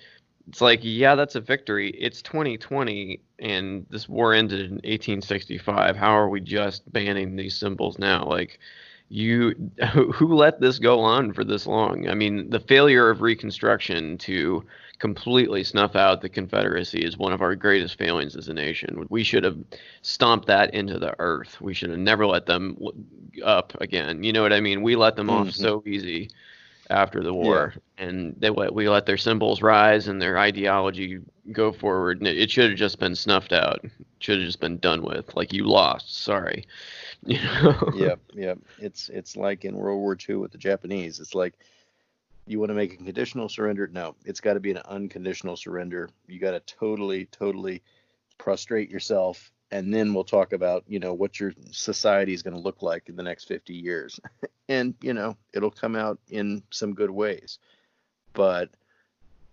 it's like, yeah, that's a victory. It's 2020, and this war ended in 1865. How are we just banning these symbols now? Like, who let this go on for this long? I mean, the failure of Reconstruction to completely snuff out the Confederacy is one of our greatest failings as a nation. We should have stomped that into the earth. We should have never let them up again. You know what I mean? We let them off so easy after the war, and we let their symbols rise and their ideology go forward. And it should have just been snuffed out. It should have just been done with. Like, you lost. Sorry. Yep. It's like in World War II with the Japanese. It's like, you want to make a conditional surrender? No, it's got to be an unconditional surrender. You got to totally prostrate yourself, and then we'll talk about, what your society is going to look like in the next 50 years. And, it'll come out in some good ways. But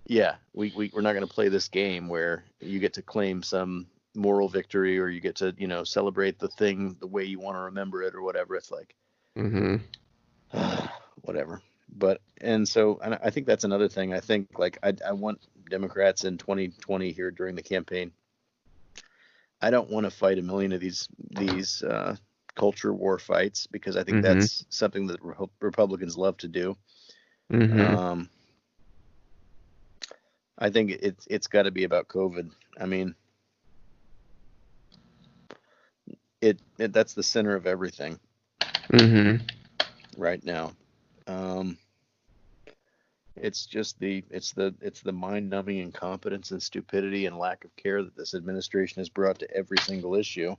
yeah, we're not going to play this game where you get to claim some moral victory, or you get to, celebrate the thing the way you want to remember it or whatever. It's like, whatever. But, and I think that's another thing. I think, like, I want Democrats in 2020 here during the campaign. I don't want to fight a million of these culture war fights, because I think that's something that Republicans love to do. I think it's got to be about COVID. I mean, that's the center of everything right now. It's just the mind-numbing incompetence and stupidity and lack of care that this administration has brought to every single issue.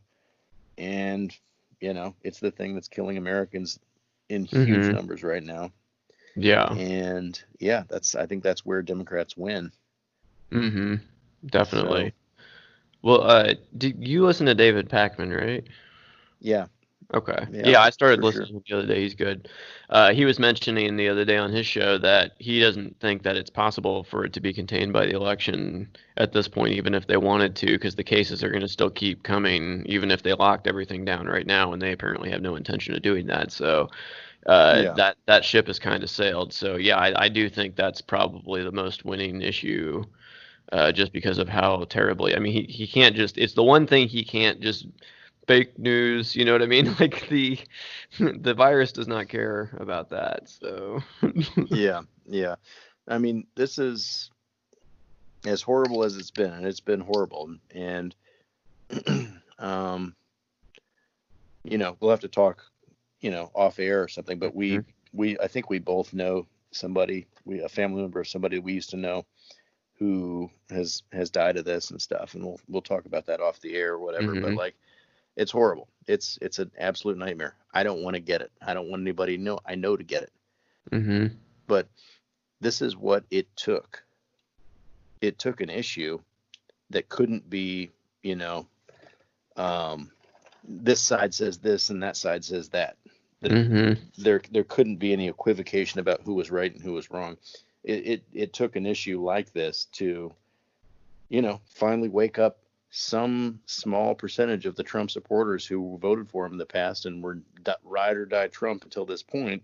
And, it's the thing that's killing Americans in huge numbers right now. Yeah. And yeah, I think that's where Democrats win. Definitely. Well, did you listen to David Pakman, right? Yeah. Okay. Yeah, I started listening the other day. He's good. He was mentioning the other day on his show that he doesn't think that it's possible for it to be contained by the election at this point, even if they wanted to, because the cases are going to still keep coming, even if they locked everything down right now, and they apparently have no intention of doing that. So that ship has kind of sailed. So yeah, I do think that's probably the most winning issue, just because of how terribly. I mean, he can't just. It's the one thing he can't just. Fake news, you know what I mean? Like, the virus does not care about that. So yeah. I mean, this is as horrible as it's been, and it's been horrible. And we'll have to talk, off air or something. But I think we both know somebody, a family member of somebody we used to know, who has died of this and stuff. And we'll talk about that off the air or whatever. But like, it's horrible. It's an absolute nightmare. I don't want to get it. I don't want anybody to know to get it. But this is what it took. It took an issue that couldn't be, this side says this and that side says that. There couldn't be any equivocation about who was right and who was wrong. It took an issue like this to, finally wake up some small percentage of the Trump supporters who voted for him in the past and were ride or die Trump until this point.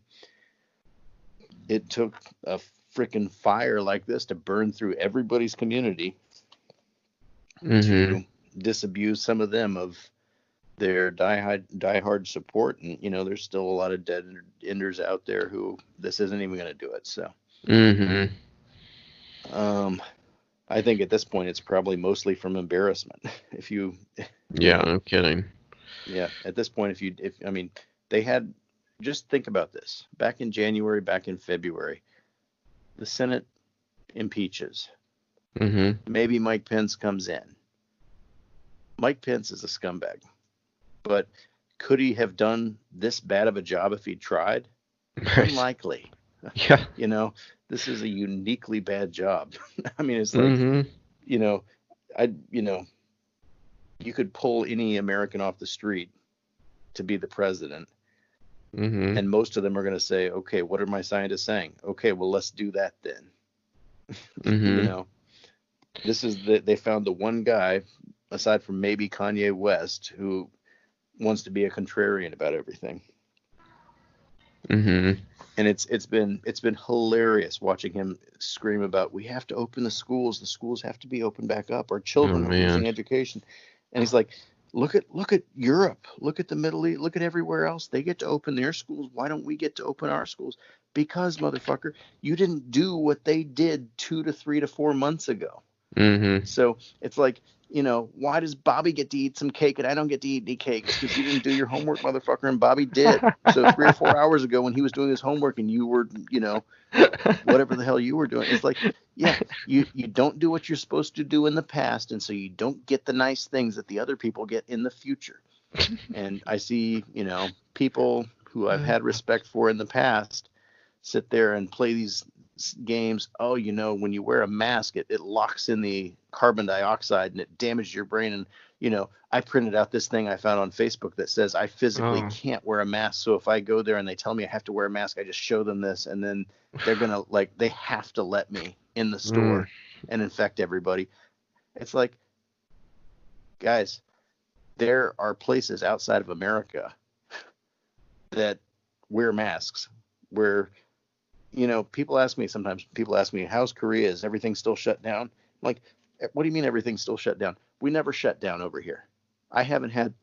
It took a freaking fire like this to burn through everybody's community to disabuse some of them of their diehard support. And, there's still a lot of dead enders out there who this isn't even going to do it. So, I think at this point it's probably mostly from embarrassment. Yeah, no kidding. Yeah. At this point, I mean, they had, just think about this. Back in January, back in February, the Senate impeaches. Mm-hmm. Maybe Mike Pence comes in. Mike Pence is a scumbag, but could he have done this bad of a job if he'd tried? Right. Unlikely. Yeah. You know, this is a uniquely bad job. I mean, it's like, Mm-hmm. you know, you could pull any American off the street to be the president, Mm-hmm. and most of them are going to say, okay, what are my scientists saying? Okay, well, let's do that then. Mm-hmm. You know, they found the one guy, aside from maybe Kanye West, who wants to be a contrarian about everything. Mm-hmm. And it's been hilarious watching him scream about, we have to open the schools have to be opened back up, our children Oh, are losing man. education. And he's like, look at Europe, look at the Middle East, look at everywhere else, they get to open their schools, why don't we get to open our schools? Because, motherfucker, you didn't do what they did 2 to 3 to 4 months ago. Mm-hmm. So it's like, why does Bobby get to eat some cake and I don't get to eat any cake? Because you didn't do your homework, motherfucker, and Bobby did. So 3 or 4 hours ago when he was doing his homework and you were, whatever the hell you were doing, it's like, yeah, you don't do what you're supposed to do in the past, and so you don't get the nice things that the other people get in the future. And I see, people who I've had respect for in the past sit there and play these games. Oh, when you wear a mask, it locks in the carbon dioxide and it damages your brain. And I printed out this thing I found on Facebook that says I physically Oh. can't wear a mask. So if I go there and they tell me I have to wear a mask, I just show them this, and then they're gonna they have to let me in the store and infect everybody. It's like, guys, there are places outside of America that wear masks where people ask me sometimes, how's Korea? Is everything still shut down? I'm like, what do you mean everything's still shut down? We never shut down over here. I haven't had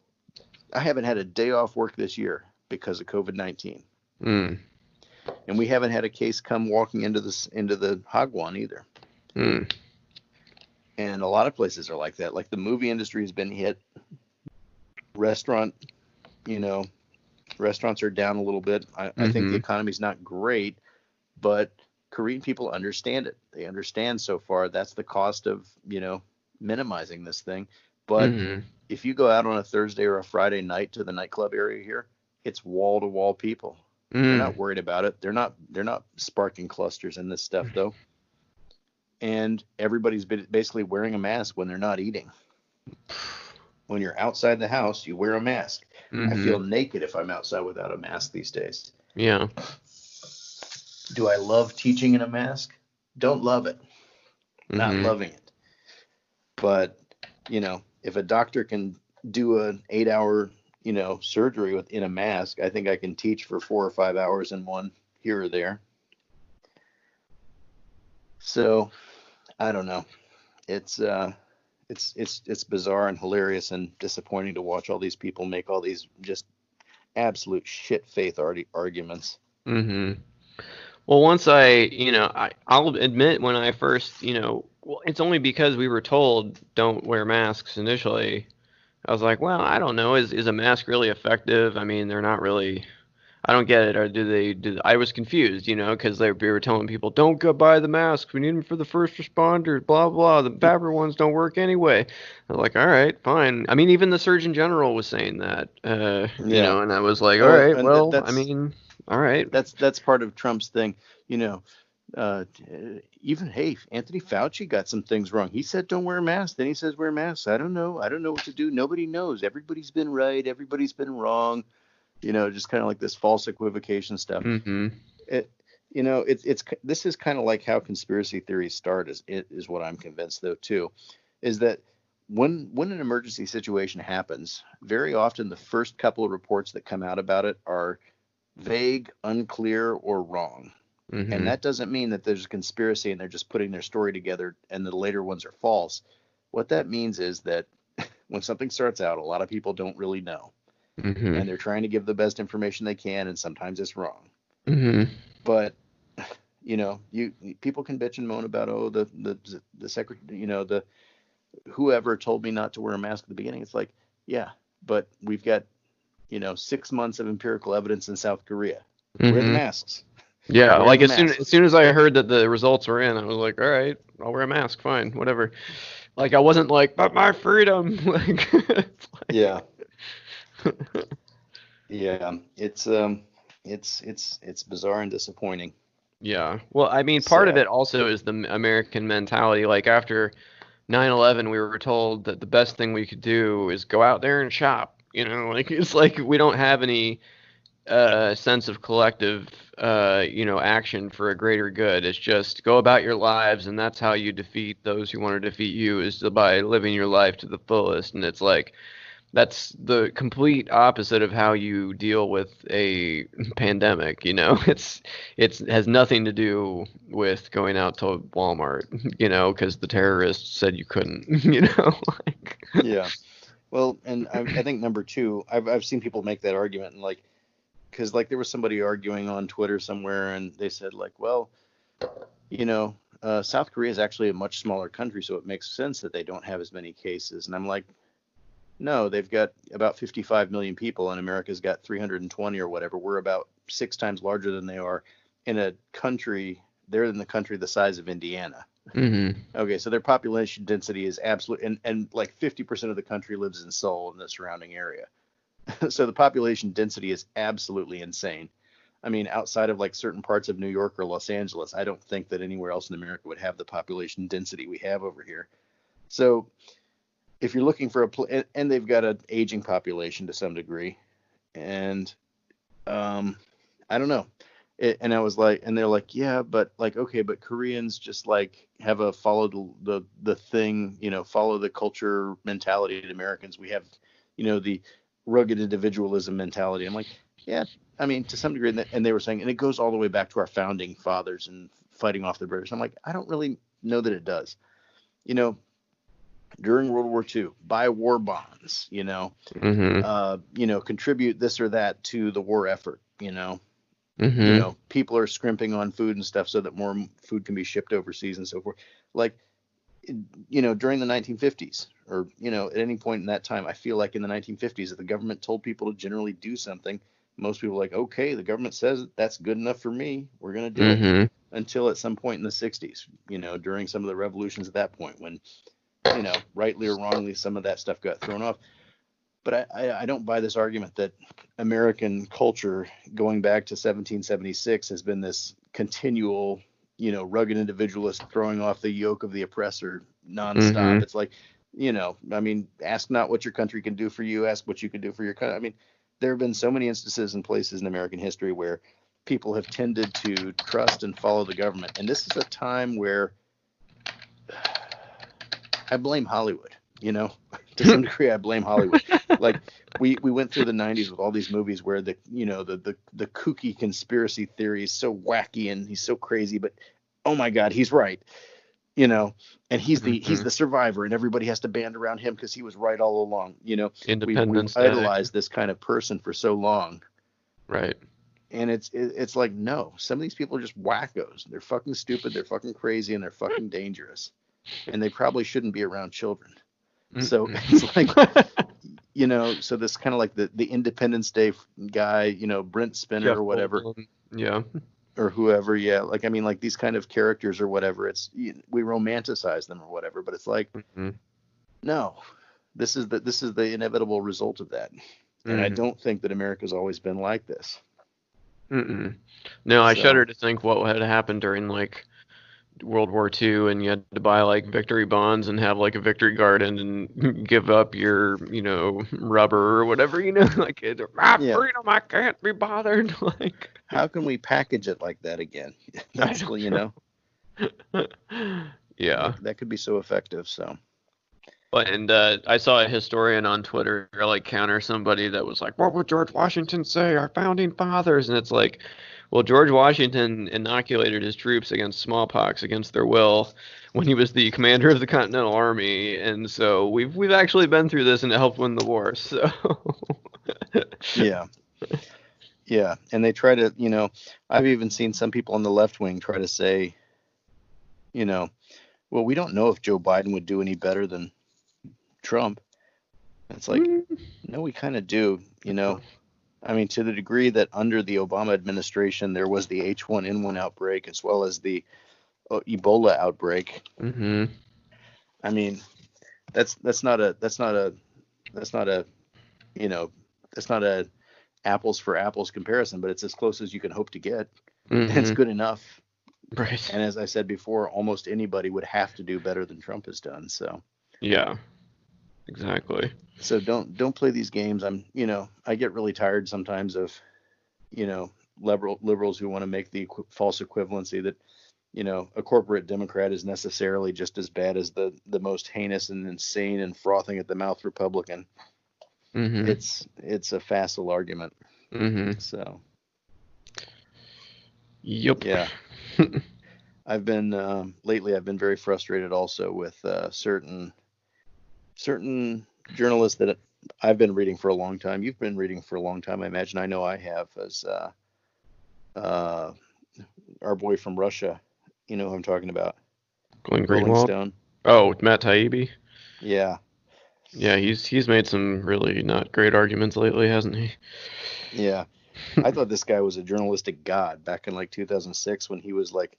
a day off work this year because of COVID-19. Mm. And we haven't had a case come walking into the Hagwon either. Mm. And a lot of places are like that. Like the movie industry has been hit. Restaurants are down a little bit. I think the economy's not great, but Korean people understand it. They understand so far that's the cost of, minimizing this thing. But if you go out on a Thursday or a Friday night to the nightclub area here, it's wall to wall people. They're not worried about it. They're not sparking clusters in this stuff though. And everybody's basically wearing a mask when they're not eating. When you're outside the house, you wear a mask. I feel naked if I'm outside without a mask these days. Yeah. Do I love teaching in a mask? Don't love it. Not loving it. But, if a doctor can do an 8-hour, surgery in a mask, I think I can teach for 4 or 5 hours in one here or there. So, I don't know. It's bizarre and hilarious and disappointing to watch all these people make all these just absolute shit faith arguments. Mm-hmm. Well, once I'll admit when I first, well, it's only because we were told don't wear masks initially. I was like, well, I don't know. Is a mask really effective? I mean, they're not really. I don't get it. Or I was confused, because we were telling people don't go buy the masks. We need them for the first responders. Blah blah. The fabric ones don't work anyway. I was like, all right, fine. I mean, even the Surgeon General was saying that. And I was like, all right, well, I mean, all right. That's part of Trump's thing, even Anthony Fauci got some things wrong. He said don't wear a mask, then he says wear masks. I don't know what to do. Nobody knows. Everybody's been right, everybody's been wrong. Just kind of like this false equivocation stuff. This is kind of like how conspiracy theories start. Is what I'm convinced though too, is that when an emergency situation happens, very often the first couple of reports that come out about it are vague, unclear, or wrong. And that doesn't mean that there's a conspiracy and they're just putting their story together and the later ones are false. What that means is that when something starts out, a lot of people don't really know. And they're trying to give the best information they can, and sometimes it's wrong. But people can bitch and moan about the secretary, the whoever told me not to wear a mask at the beginning. It's like, yeah, but we've got, 6 months of empirical evidence in South Korea. Wear the masks. Yeah, Wear like the as soon as I heard that the results were in, I was like, all right, I'll wear a mask, fine, whatever. Like I wasn't like, but my freedom. Like, it's like, Yeah. Yeah. It's bizarre and disappointing. yeah. Well, I mean, part of Sad. it also is the American mentality. Like after 9/11, we were told that the best thing we could do is go out there and shop. Like it's like we don't have any sense of collective, action for a greater good. It's just go about your lives, and that's how you defeat those who want to defeat you, is by living your life to the fullest. And it's like that's the complete opposite of how you deal with a pandemic. It has nothing to do with going out to Walmart, because the terrorists said you couldn't. Like, Yeah. Well, and I think number two, I've seen people make that argument, and like, because like there was somebody arguing on Twitter somewhere, and they said like, well, South Korea is actually a much smaller country, so it makes sense that they don't have as many cases. And I'm like, no, they've got about 55 million people, and America's got 320 or whatever. We're about 6 times larger than they are in a country. They're in the country the size of Indiana. Okay, so their population density is absolute, and like 50% of the country lives in Seoul and the surrounding area. So the population density is absolutely insane. I mean, outside of like certain parts of New York or Los Angeles, I don't think that anywhere else in America would have the population density we have over here. So if you're looking for and they've got an aging population to some degree, and I don't know. And I was like, and they're like, yeah, but like, okay, but Koreans just like have a follow the thing, follow the culture mentality that Americans, we have, the rugged individualism mentality. I'm like, yeah, I mean, to some degree. And they were saying, and it goes all the way back to our founding fathers and fighting off the British. I'm like, I don't really know that it does. During World War II, buy war bonds, contribute this or that to the war effort, people are scrimping on food and stuff so that more food can be shipped overseas and so forth. Like, during the 1950s or, at any point in that time, I feel like in the 1950s, if the government told people to generally do something, most people were like, okay, the government says that's good enough for me, we're going to do it. Until at some point in the 60s, during some of the revolutions at that point when, rightly or wrongly, some of that stuff got thrown off. But I don't buy this argument that American culture going back to 1776 has been this continual, rugged individualist throwing off the yoke of the oppressor nonstop. It's like, I mean, ask not what your country can do for you, ask what you can do for your country. I mean, there have been so many instances and places in American history where people have tended to trust and follow the government. And this is a time where I blame Hollywood, to some degree. I blame Hollywood. Like we went through the 90s with all these movies where the kooky conspiracy theory is so wacky and he's so crazy, but oh my God, he's right. And he's the survivor, and everybody has to band around him because he was right all along. Independence we've idolized this kind of person for so long. Right. And it's like, no, some of these people are just wackos. They're fucking stupid. They're fucking crazy, and they're fucking dangerous. And they probably shouldn't be around children. So it's like, so this kind of like the Independence Day guy, Brent Spinner Jeff or whatever. Goldblum. Yeah. Or whoever. Yeah. Like, I mean, like these kind of characters or whatever, we romanticize them or whatever, but it's like, no, this is the inevitable result of that. And I don't think that America's always been like this. No, I shudder to think what had happened during like World War II, and you had to buy like victory bonds and have like a victory garden and give up your, rubber or whatever, like freedom, I can't be bothered. Like, how can we package it like that again? That's cool, Yeah, that could be so effective. So. But I saw a historian on Twitter like counter somebody that was like, "What would George Washington say? Our founding fathers?" And it's like, well, George Washington inoculated his troops against smallpox against their will when he was the commander of the Continental Army, and so we've actually been through this, and it helped win the war. So. Yeah, and they try to, I've even seen some people on the left wing try to say, well, we don't know if Joe Biden would do any better than Trump. It's like, no, we kind of do, I mean, to the degree that under the Obama administration, there was the H1N1 outbreak as well as the Ebola outbreak. Mm-hmm. I mean, that's not a apples for apples comparison, but it's as close as you can hope to get. Mm-hmm. It's good enough. Right. And as I said before, almost anybody would have to do better than Trump has done. So Yeah. Exactly. so don't play these games. I get really tired sometimes of, liberals who want to make the false equivalency that, a corporate Democrat is necessarily just as bad as the most heinous and insane and frothing at the mouth Republican. Mm-hmm. It's a facile argument. Mm-hmm. So Yep. yeah. I've been lately. I've been very frustrated also with certain journalists that I've been reading for a long time. You've been reading for a long time, I imagine. I know I have. As our boy from Russia, you know who I'm talking about, Glenn Rolling Greenwald. Stone. Oh, Matt Taibbi. Yeah, Yeah, he's made some really not great arguments lately, hasn't he? yeah. I thought this guy was a journalistic god back in like 2006 when he was like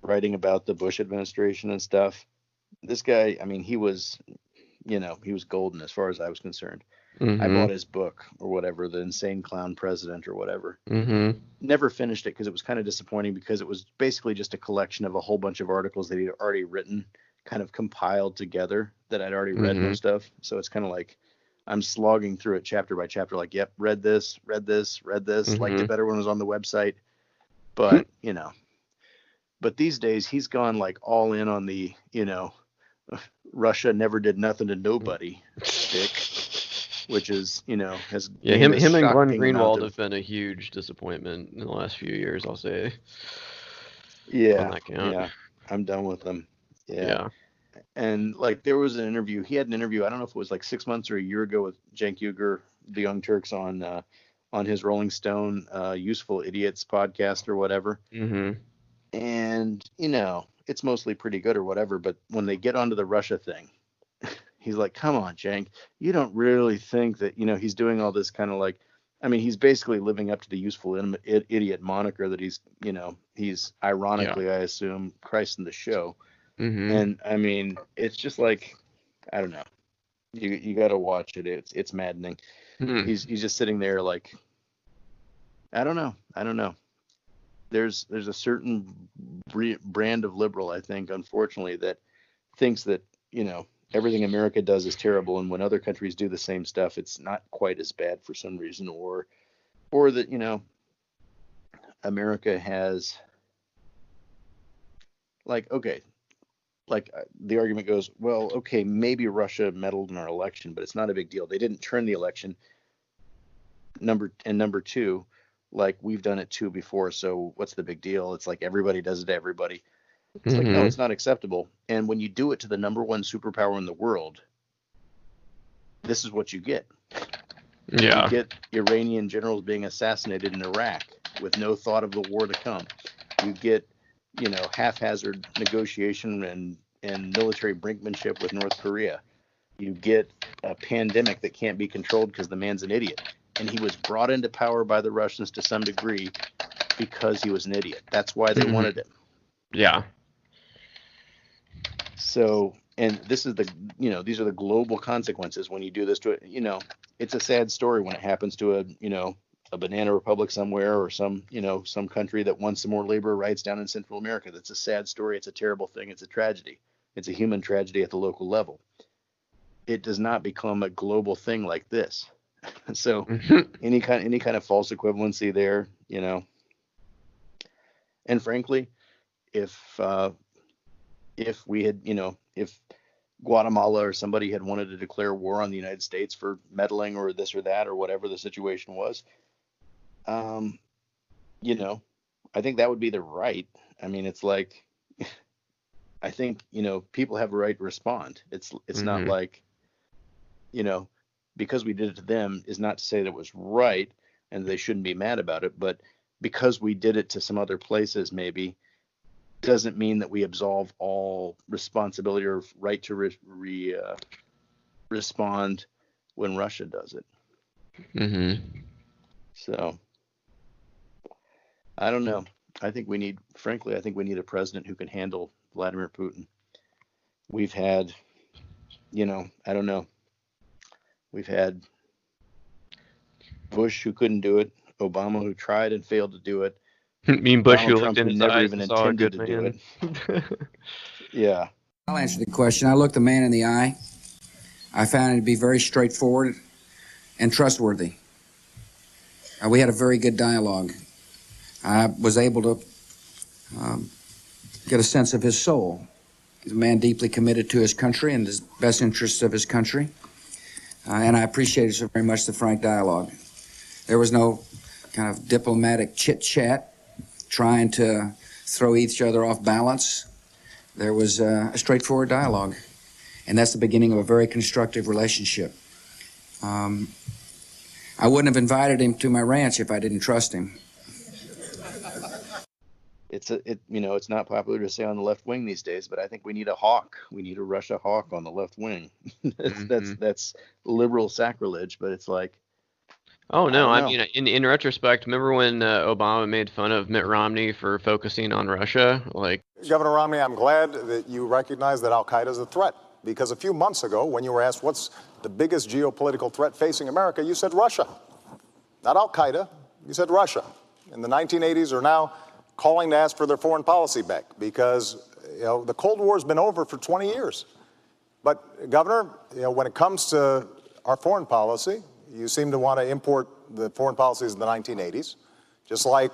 writing about the Bush administration and stuff. This guy, I mean, he was golden as far as I was concerned. I Mm-hmm. bought his book or whatever, The Insane Clown President or whatever. Mm-hmm. Never finished it because it was kind of disappointing because it was basically just a collection of a whole bunch of articles that he'd already written, kind of compiled together that I'd already read most of. So it's kind of like I'm slogging through it chapter by chapter, like, yep, read this, liked it better when it was on the website. But, but these days he's gone like all in on the, Russia never did nothing to nobody stick, which is, has Yeah, gained him a and Glenn shocking amount Greenwald of- have been a huge disappointment in the last few years, I'll say. Yeah, on that count. yeah, I'm done with them. Yeah. And like there was an interview. He had an interview. I don't know if it was like 6 months or a year ago with Cenk Uygur, the Young Turks, on his Rolling Stone Useful Idiots podcast or whatever. Mm-hmm. And it's mostly pretty good or whatever. But when they get onto the Russia thing, he's like, "Come on, Cenk, you don't really think that he's doing all this kind of like." I mean, he's basically living up to the useful idiot moniker that he's ironically, I assume, Christ in the show. Mm-hmm. And I mean, it's just like, I don't know. You got to watch it. It's maddening. Mm-hmm. He's just sitting there like, I don't know. There's a certain brand of liberal, I think, unfortunately, that thinks that everything America does is terrible, and when other countries do the same stuff, it's not quite as bad for some reason, or that America has the argument goes, well, okay, maybe Russia meddled in our election, but it's not a big deal. They didn't turn the election. Number two, like we've done it too before, so what's the big deal? It's like everybody does it to everybody. It's like, no, it's not acceptable. And when you do it to the number one superpower in the world, this is what you get. Yeah. You get Iranian generals being assassinated in Iraq with no thought of the war to come. You get haphazard negotiation and military brinkmanship with North Korea. You get a pandemic that can't be controlled because the man's an idiot. And he was brought into power by the Russians to some degree because he was an idiot. That's why they wanted him. Yeah. So, and this is these are the global consequences when you do this to it. It's a sad story when it happens to a banana republic somewhere or some country that wants some more labor rights down in Central America. That's a sad story. It's a terrible thing. It's a tragedy. It's a human tragedy at the local level. It does not become a global thing like this. So any kind of false equivalency there, and frankly, if we had, if Guatemala or somebody had wanted to declare war on the United States for meddling or this or that or whatever the situation was, I think that would be the right. I mean, it's like, I think, people have a right to respond. It's not like, because we did it to them is not to say that it was right and they shouldn't be mad about it. But because we did it to some other places, maybe doesn't mean that we absolve all responsibility or right to respond when Russia does it. Mm-hmm. So I don't know. I think we need a president who can handle Vladimir Putin. We've had, I don't know. We've had Bush who couldn't do it, Obama who tried and failed to do it, I mean, Bush, Donald who Trump looked in who his never eyes even and saw a intended good to do man. it. Yeah. I'll answer the question. I looked the man in the eye. I found him to be very straightforward and trustworthy. We had a very good dialogue. I was able to get a sense of his soul. He's a man deeply committed to his country and the best interests of his country. And I appreciated so very much the frank dialogue. There was no kind of diplomatic chit-chat trying to throw each other off balance. There was a straightforward dialogue, and that's the beginning of a very constructive relationship. I wouldn't have invited him to my ranch if I didn't trust him. It's not popular to say on the left wing these days, but I think we need a hawk. We need a Russia hawk on the left wing. That's liberal sacrilege, but it's like. Oh no! I mean, in retrospect, remember when Obama made fun of Mitt Romney for focusing on Russia? Like, Governor Romney, I'm glad that you recognize that Al Qaeda is a threat, because a few months ago, when you were asked what's the biggest geopolitical threat facing America, you said Russia, not Al Qaeda. You said Russia. In the 1980s are now calling to ask for their foreign policy back because the Cold War has been over for 20 years. But Governor, when it comes to our foreign policy, you seem to want to import the foreign policies of the 1980s, just like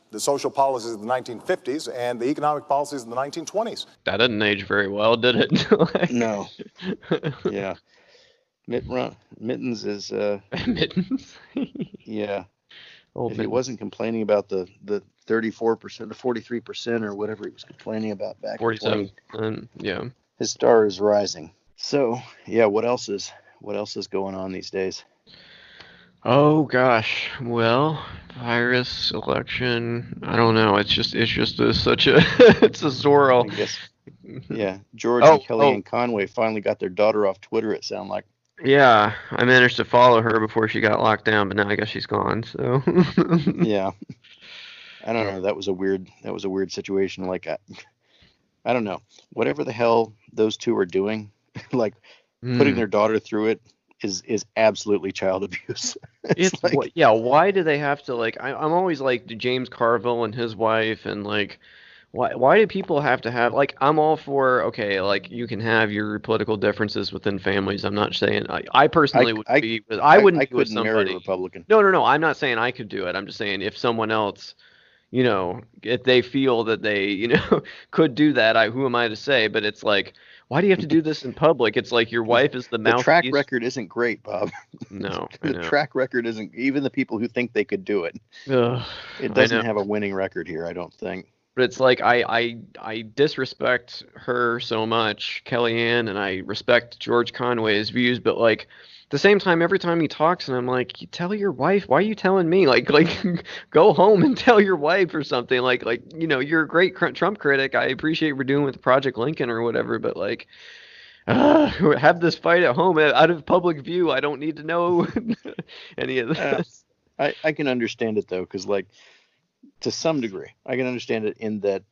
the social policies of the 1950s and the economic policies of the 1920s. that didn't age very well, did it? No. Yeah. Mittens is Mittens. yeah. Old If he Mittens. wasn't complaining about the 34%, the 43% or whatever he was complaining about back in 47. 20, Yeah. his star is rising. So yeah, what else is going on these days? Oh gosh. Well, virus, election. I don't know. It's just such a it's a I swirl. guess yeah. George Oh, and Kellyanne Conway finally got their daughter off Twitter, it sounded like. Yeah, I managed to follow her before she got locked down, but now I guess she's gone. So. Yeah. I don't know. That was a weird situation. Like I don't know. Whatever the hell those two are doing, like putting their daughter through it is absolutely child abuse. It's like, yeah. Why do they have to like? I'm always like James Carville and his wife, and like, why do people have to have like? I'm all for okay, like you can have your political differences within families. I'm not saying I personally would be. I wouldn't be with couldn't marry somebody. a Republican. No. I'm not saying I could do it. I'm just saying if someone else, if they feel that they, could do that, who am I to say? But it's like, why do you have to do this in public? It's like your wife is the The mouthpiece. track record isn't great, Bob. No, I The know. track record isn't, even the people who think they could do it. Ugh, It I doesn't know. have a winning record here, I don't think. But it's like I disrespect her so much, Kellyanne, and I respect George Conway's views, but like at the same time, every time he talks, and I'm like, you tell your wife, why are you telling me? Like go home and tell your wife or something. Like you're a great Trump critic. I appreciate what we're doing with Project Lincoln or whatever, but like. Have this fight at home out of public view. I don't need to know any of this. I can understand it though, because like to some degree, I can understand it in that,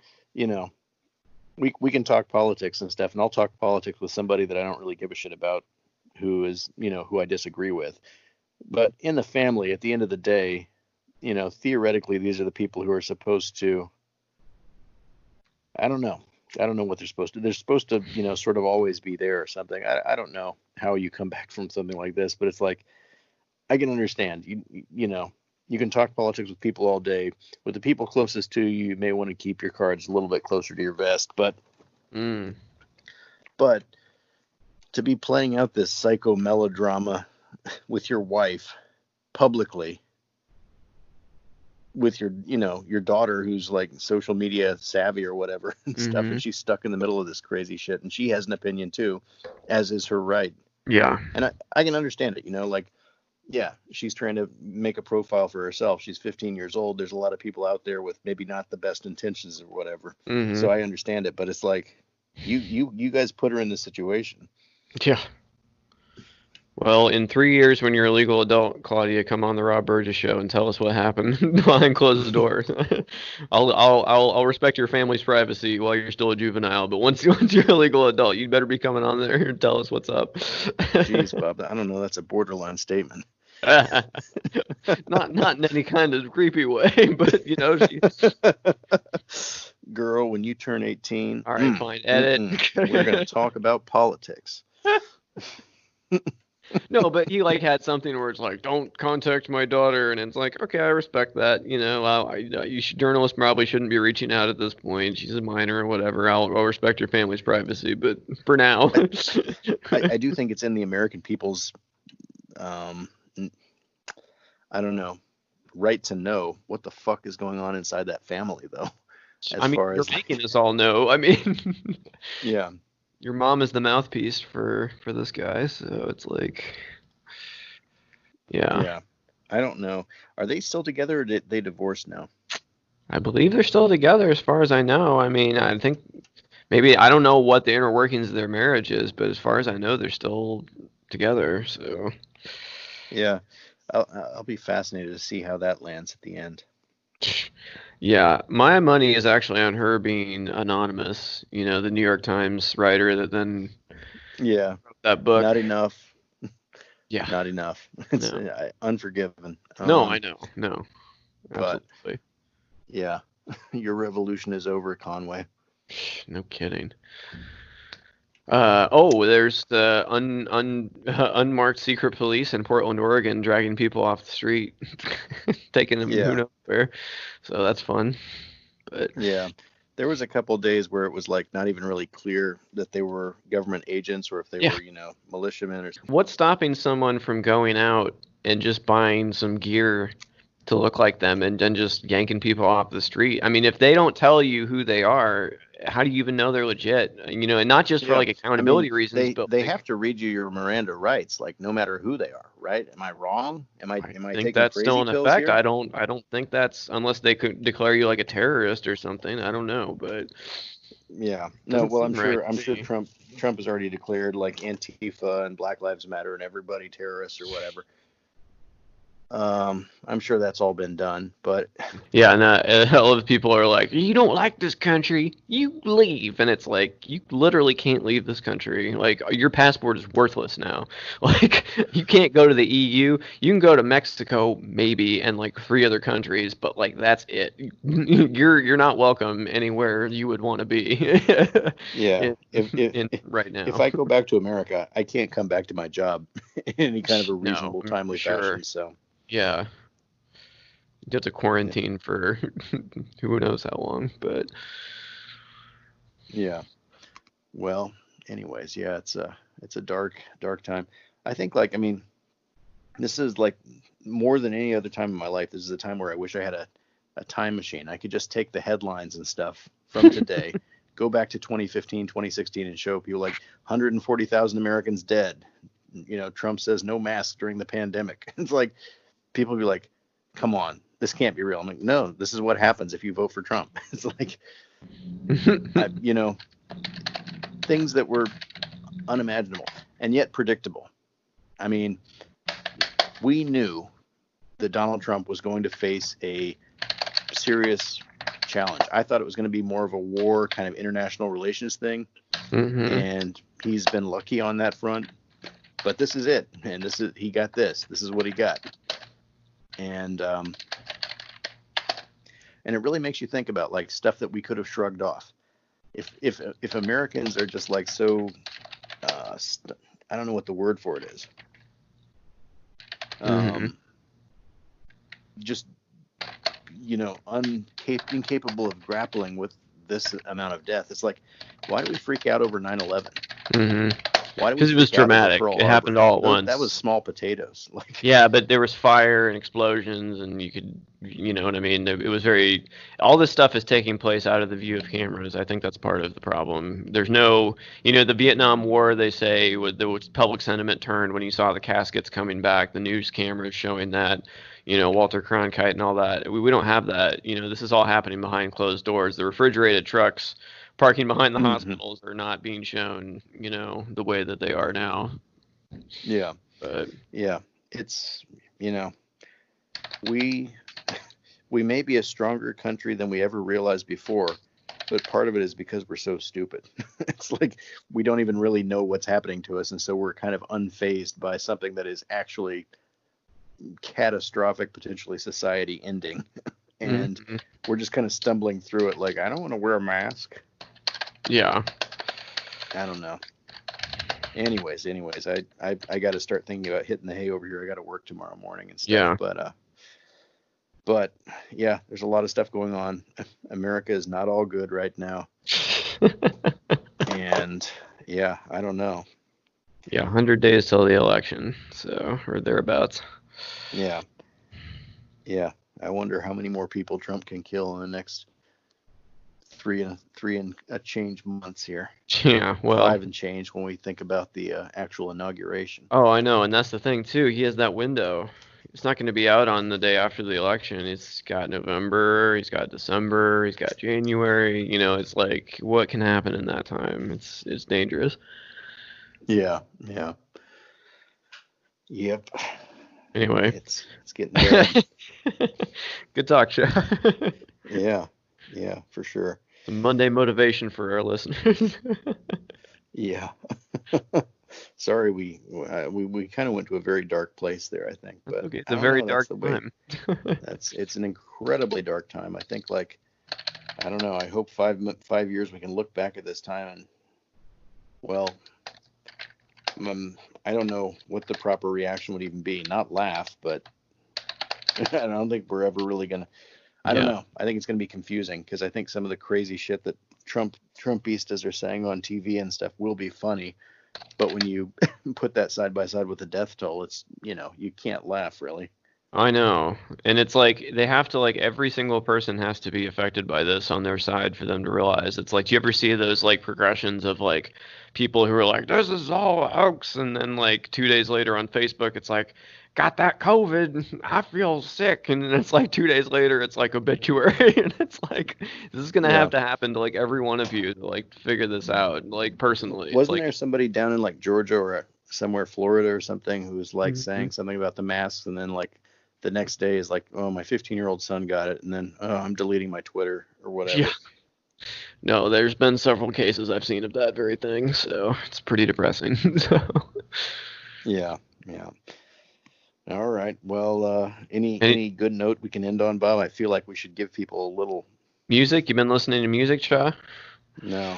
we can talk politics and stuff, and I'll talk politics with somebody that I don't really give a shit about, who is, who I disagree with. But in the family, at the end of the day, theoretically, these are the people who are supposed to, I don't know what they're supposed to. They're supposed to, sort of always be there or something. I don't know how you come back from something like this, but it's like, I can understand. You can talk politics with people all day. With the people closest to you, you may want to keep your cards a little bit closer to your vest. But to be playing out this psycho melodrama with your wife publicly, with your daughter who's like social media savvy or whatever and stuff, and she's stuck in the middle of this crazy shit, and she has an opinion too, as is her right. Yeah. And I can understand it, like, yeah, she's trying to make a profile for herself. She's 15 years old. There's a lot of people out there with maybe not the best intentions or whatever. So I understand it, but it's like you guys put her in this situation. Yeah. Well, in 3 years, when you're a legal adult, Claudia, come on the Rob Burgess Show and tell us what happened behind closed doors. I'll respect your family's privacy while you're still a juvenile, but once you're a legal adult, you'd better be coming on there and tell us what's up. Jeez, Bob, I don't know. That's a borderline statement. Not in any kind of creepy way, but Girl, when you turn 18, all right, fine, edit. We're gonna talk about politics. No, but he like had something where it's like, don't contact my daughter, and it's like, okay, I respect that. Journalists probably shouldn't be reaching out at this point. She's a minor or whatever. I'll respect your family's privacy, but for now, I do think it's in the American people's, I don't know, right to know what the fuck is going on inside that family, though. You're making us all know. I mean, yeah. Your mom is the mouthpiece for this guy, so it's like, yeah. Yeah. I don't know. Are they still together, or did they divorce now? I believe they're still together, as far as I know. I mean, I think maybe I don't know what the inner workings of their marriage is, but as far as I know, they're still together. So, yeah, I'll be fascinated to see how that lands at the end. Yeah, my money is actually on her being anonymous. The New York Times writer that then wrote that book. Not enough. Yeah, not enough. It's Unforgiven. No, I know. No, but absolutely. Yeah, your revolution is over, Conway. No kidding. There's the unmarked secret police in Portland, Oregon, dragging people off the street, taking them who knows where. So that's fun. But yeah, there was a couple of days where it was like not even really clear that they were government agents or if they were, militiamen or something. What's stopping someone from going out and just buying some gear to look like them and then just yanking people off the street? I mean, if they don't tell you who they are, how do you even know they're legit? And not just for like accountability reasons, but they have to read you your Miranda rights, like no matter who they are, right? Am I wrong? Am I think taking that's crazy still in pills effect? here? I don't think that's, unless they could declare you like a terrorist or something. I don't know, but yeah, no. Well, I'm sure right. Trump has already declared like Antifa and Black Lives Matter and everybody terrorists or whatever. I'm sure that's all been done, but yeah, and a lot of people are like, you don't like this country, you leave, and it's like, you literally can't leave this country. Like, your passport is worthless now. Like, you can't go to the EU. You can go to Mexico maybe, and like 3 other countries, but like that's it. You're not welcome anywhere you would want to be. Yeah, right now. If I go back to America, I can't come back to my job in any kind of a reasonable, timely fashion. So. Yeah. You have to quarantine for who knows how long, but yeah. Well, anyways, yeah, it's a dark time. I think this is like more than any other time in my life. This is a time where I wish I had a time machine. I could just take the headlines and stuff from today, go back to 2015, 2016 and show people like 140,000 Americans dead. Trump says no masks during the pandemic. It's like, people be like, come on, this can't be real. I'm like, no, this is what happens if you vote for Trump. It's like, things that were unimaginable and yet predictable. I mean, we knew that Donald Trump was going to face a serious challenge. I thought it was going to be more of a war kind of international relations thing. Mm-hmm. And he's been lucky on that front. But this is it. And he got this. This is what he got. And it really makes you think about like stuff that we could have shrugged off. If Americans are just like so, I don't know what the word for it is. Just incapable of grappling with this amount of death. It's like, why do we freak out over 9/11? Mm-hmm. Because it was dramatic. It happened all at once. That was small potatoes. Yeah, but there was fire and explosions, and you know what I mean? It was all this stuff is taking place out of the view of cameras. I think that's part of the problem. There's no, the Vietnam War, they say, there was public sentiment turned when you saw the caskets coming back, the news cameras showing that, Walter Cronkite and all that. We don't have that. This is all happening behind closed doors. The refrigerated trucks parking behind the hospitals are not being shown, the way that they are now. Yeah. But Yeah, it's, we we may be a stronger country than we ever realized before, but part of it is because we're so stupid. It's like we don't even really know what's happening to us, and so we're kind of unfazed by something that is actually catastrophic, potentially society ending. And we're just kind of stumbling through it like, I don't want to wear a mask. yeah. I don't know. Anyways, I got to start thinking about hitting the hay over here. I got to work tomorrow morning and stuff. Yeah. But yeah, there's a lot of stuff going on. America is not all good right now. And yeah, I don't know. Yeah, 100 days till the election, so, or thereabouts. Yeah. Yeah. I wonder how many more people Trump can kill in the next three and a change months here. Yeah, well. 5 and change when we think about the actual inauguration. Oh, I know, and that's the thing too. He has that window. It's not going to be out on the day after the election. He's got November, he's got December, he's got January. It's like, what can happen in that time? It's dangerous. Yeah. Yeah. Yep. Anyway. It's getting bad. Good talk, show. Yeah. Yeah, for sure. Some Monday motivation for our listeners. Yeah. Sorry, we kind of went to a very dark place there, I think. But okay, it's a very dark way. time. It's an incredibly dark time. I think, like, I don't know. I hope 5 years we can look back at this time and, well, I don't know what the proper reaction would even be. Not laugh, but I don't think we're ever really gonna. I don't know. I think it's gonna be confusing because I think some of the crazy shit that Trumpistas are saying on TV and stuff will be funny, but when you put that side by side with the death toll, it's you can't laugh really. I know. And it's like they have to, like, every single person has to be affected by this on their side for them to realize. It's like, do you ever see those, like, progressions of, like, people who are like, this is all a hoax, and then, like, 2 days later on Facebook, it's like, got that COVID, I feel sick, and then it's like 2 days later, it's like obituary, and it's like, this is gonna have to happen to, like, every one of you to, like, figure this out, like, personally. Wasn't there somebody down in, like, Georgia or somewhere, Florida or something, who was, like, saying something about the masks, and then, like, the next day is like, oh, my 15-year-old son got it, and then, oh, I'm deleting my Twitter or whatever. Yeah. No, there's been several cases I've seen of that very thing, so it's pretty depressing. So. Yeah. All right. Well, any good note we can end on, Bob? I feel like we should give people a little music. You've been listening to music, Shaw? No.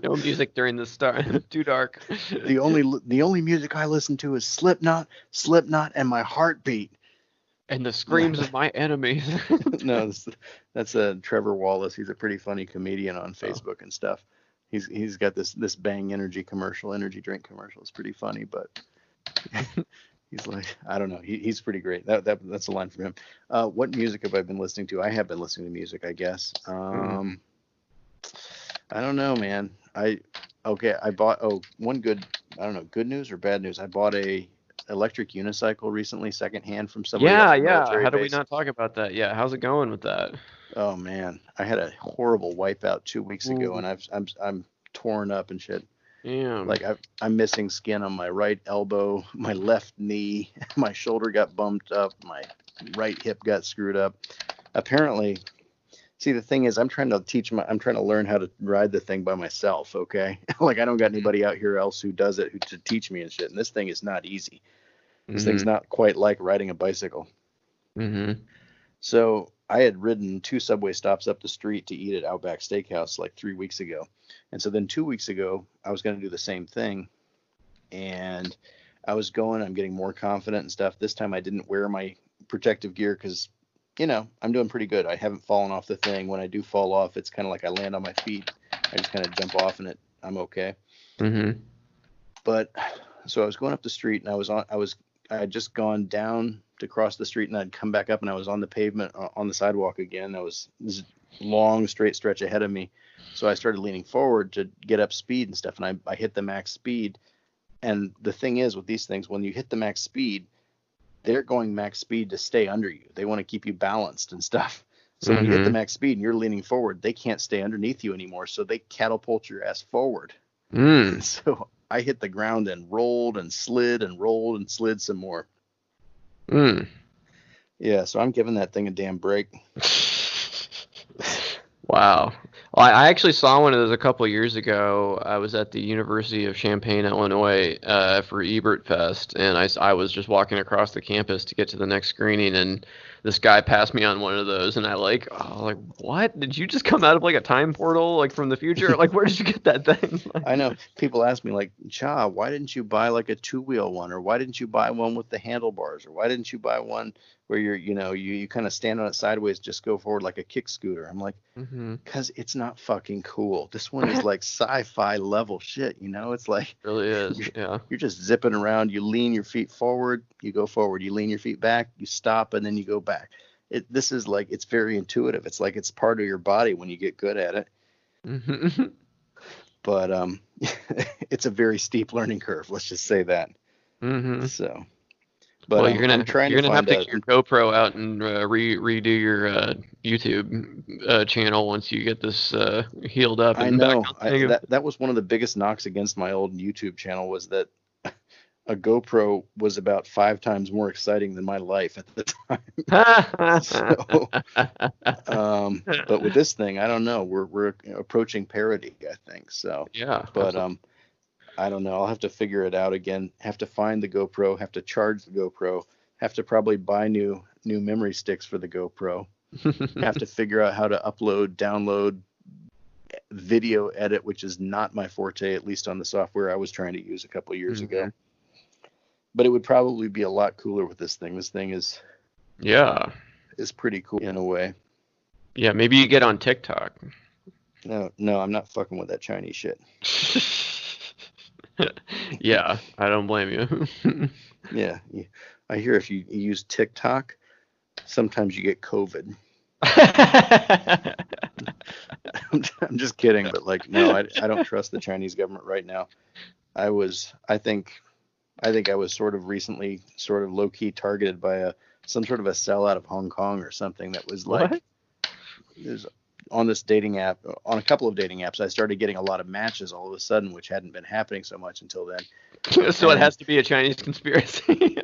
No music during the start. Too dark. The only music I listen to is Slipknot, and my heartbeat. And the screams of my enemies. No, that's Trevor Wallace. He's a pretty funny comedian on Facebook and stuff. He's got this Bang energy drink commercial. It's pretty funny, but he's like, I don't know. He's pretty great. That's a line from him. What music have I been listening to? I have been listening to music, I guess. I don't know, man. I bought one good, I don't know, good news or bad news. I bought a electric unicycle recently, secondhand from somebody. Yeah. How do we not talk about that? Yeah, how's it going with that? Oh man, I had a horrible wipeout 2 weeks ago, and I'm torn up and shit. Yeah. Like I'm missing skin on my right elbow, my left knee, my shoulder got bumped up, my right hip got screwed up. Apparently. See, the thing is, I'm trying to learn how to ride the thing by myself, okay? Like, I don't got anybody out here else who does it to teach me and shit, and this thing is not easy. This thing's not quite like riding a bicycle. Mm-hmm. So I had ridden 2 subway stops up the street to eat at Outback Steakhouse like 3 weeks ago. And so then 2 weeks ago, I was going to do the same thing. And I'm getting more confident and stuff. This time I didn't wear my protective gear because I'm doing pretty good. I haven't fallen off the thing. When I do fall off, it's kind of like I land on my feet. I just kind of jump off and I'm okay. Mm-hmm. But so I was going up the street and I had just gone down to cross the street and I'd come back up and I was on the pavement on the sidewalk again. There was this long straight stretch ahead of me. So I started leaning forward to get up speed and stuff. And I hit the max speed. And the thing is with these things, when you hit the max speed, they're going max speed to stay under you. They want to keep you balanced and stuff. So when you hit the max speed and you're leaning forward, they can't stay underneath you anymore. So they catapult your ass forward. So I hit the ground and rolled and slid and rolled and slid some more. Yeah, so I'm giving that thing a damn break. Wow. Well, I actually saw one of those a couple of years ago. I was at the University of Champaign, Illinois, for Ebert Fest, and I was just walking across the campus to get to the next screening, and this guy passed me on one of those, and what? Did you just come out of like a time portal, like from the future? Like, where did you get that thing? I know people ask me like, Cha, why didn't you buy like a 2-wheel one, or why didn't you buy one with the handlebars, or why didn't you buy one where you kind of stand on it sideways, just go forward like a kick scooter? I'm like, because it's not fucking cool. This one is like sci-fi level shit. It's like, It really is. You're just zipping around. You lean your feet forward, you go forward. You lean your feet back, you stop, and then you go back. This is like, it's very intuitive. It's like it's part of your body when you get good at it. But it's a very steep learning curve. Let's just say that. So, but well, you're gonna have to a, get your GoPro out and redo your YouTube channel once you get this healed up. I And know back that was one of the biggest knocks against my old YouTube channel, was that a GoPro was about 5 times more exciting than my life at the time. But with this thing, I don't know. We're approaching parity, I think. So yeah. But I don't know. I'll have to figure it out again. Have to find the GoPro. Have to charge the GoPro. Have to probably buy new memory sticks for the GoPro. Have to figure out how to upload, download, video edit, which is not my forte, at least on the software I was trying to use a couple of years ago. But it would probably be a lot cooler with this thing. This thing is pretty cool in a way. Yeah, maybe you get on TikTok. No, I'm not fucking with that Chinese shit. Yeah, I don't blame you. Yeah, I hear if you use TikTok, sometimes you get COVID. I'm just kidding, but like, no, I don't trust the Chinese government right now. I think I was sort of recently low key targeted by some sort of a sellout of Hong Kong or something that was like, there's on this dating app, on a couple of dating apps, I started getting a lot of matches all of a sudden, which hadn't been happening so much until then. So it has to be a Chinese conspiracy.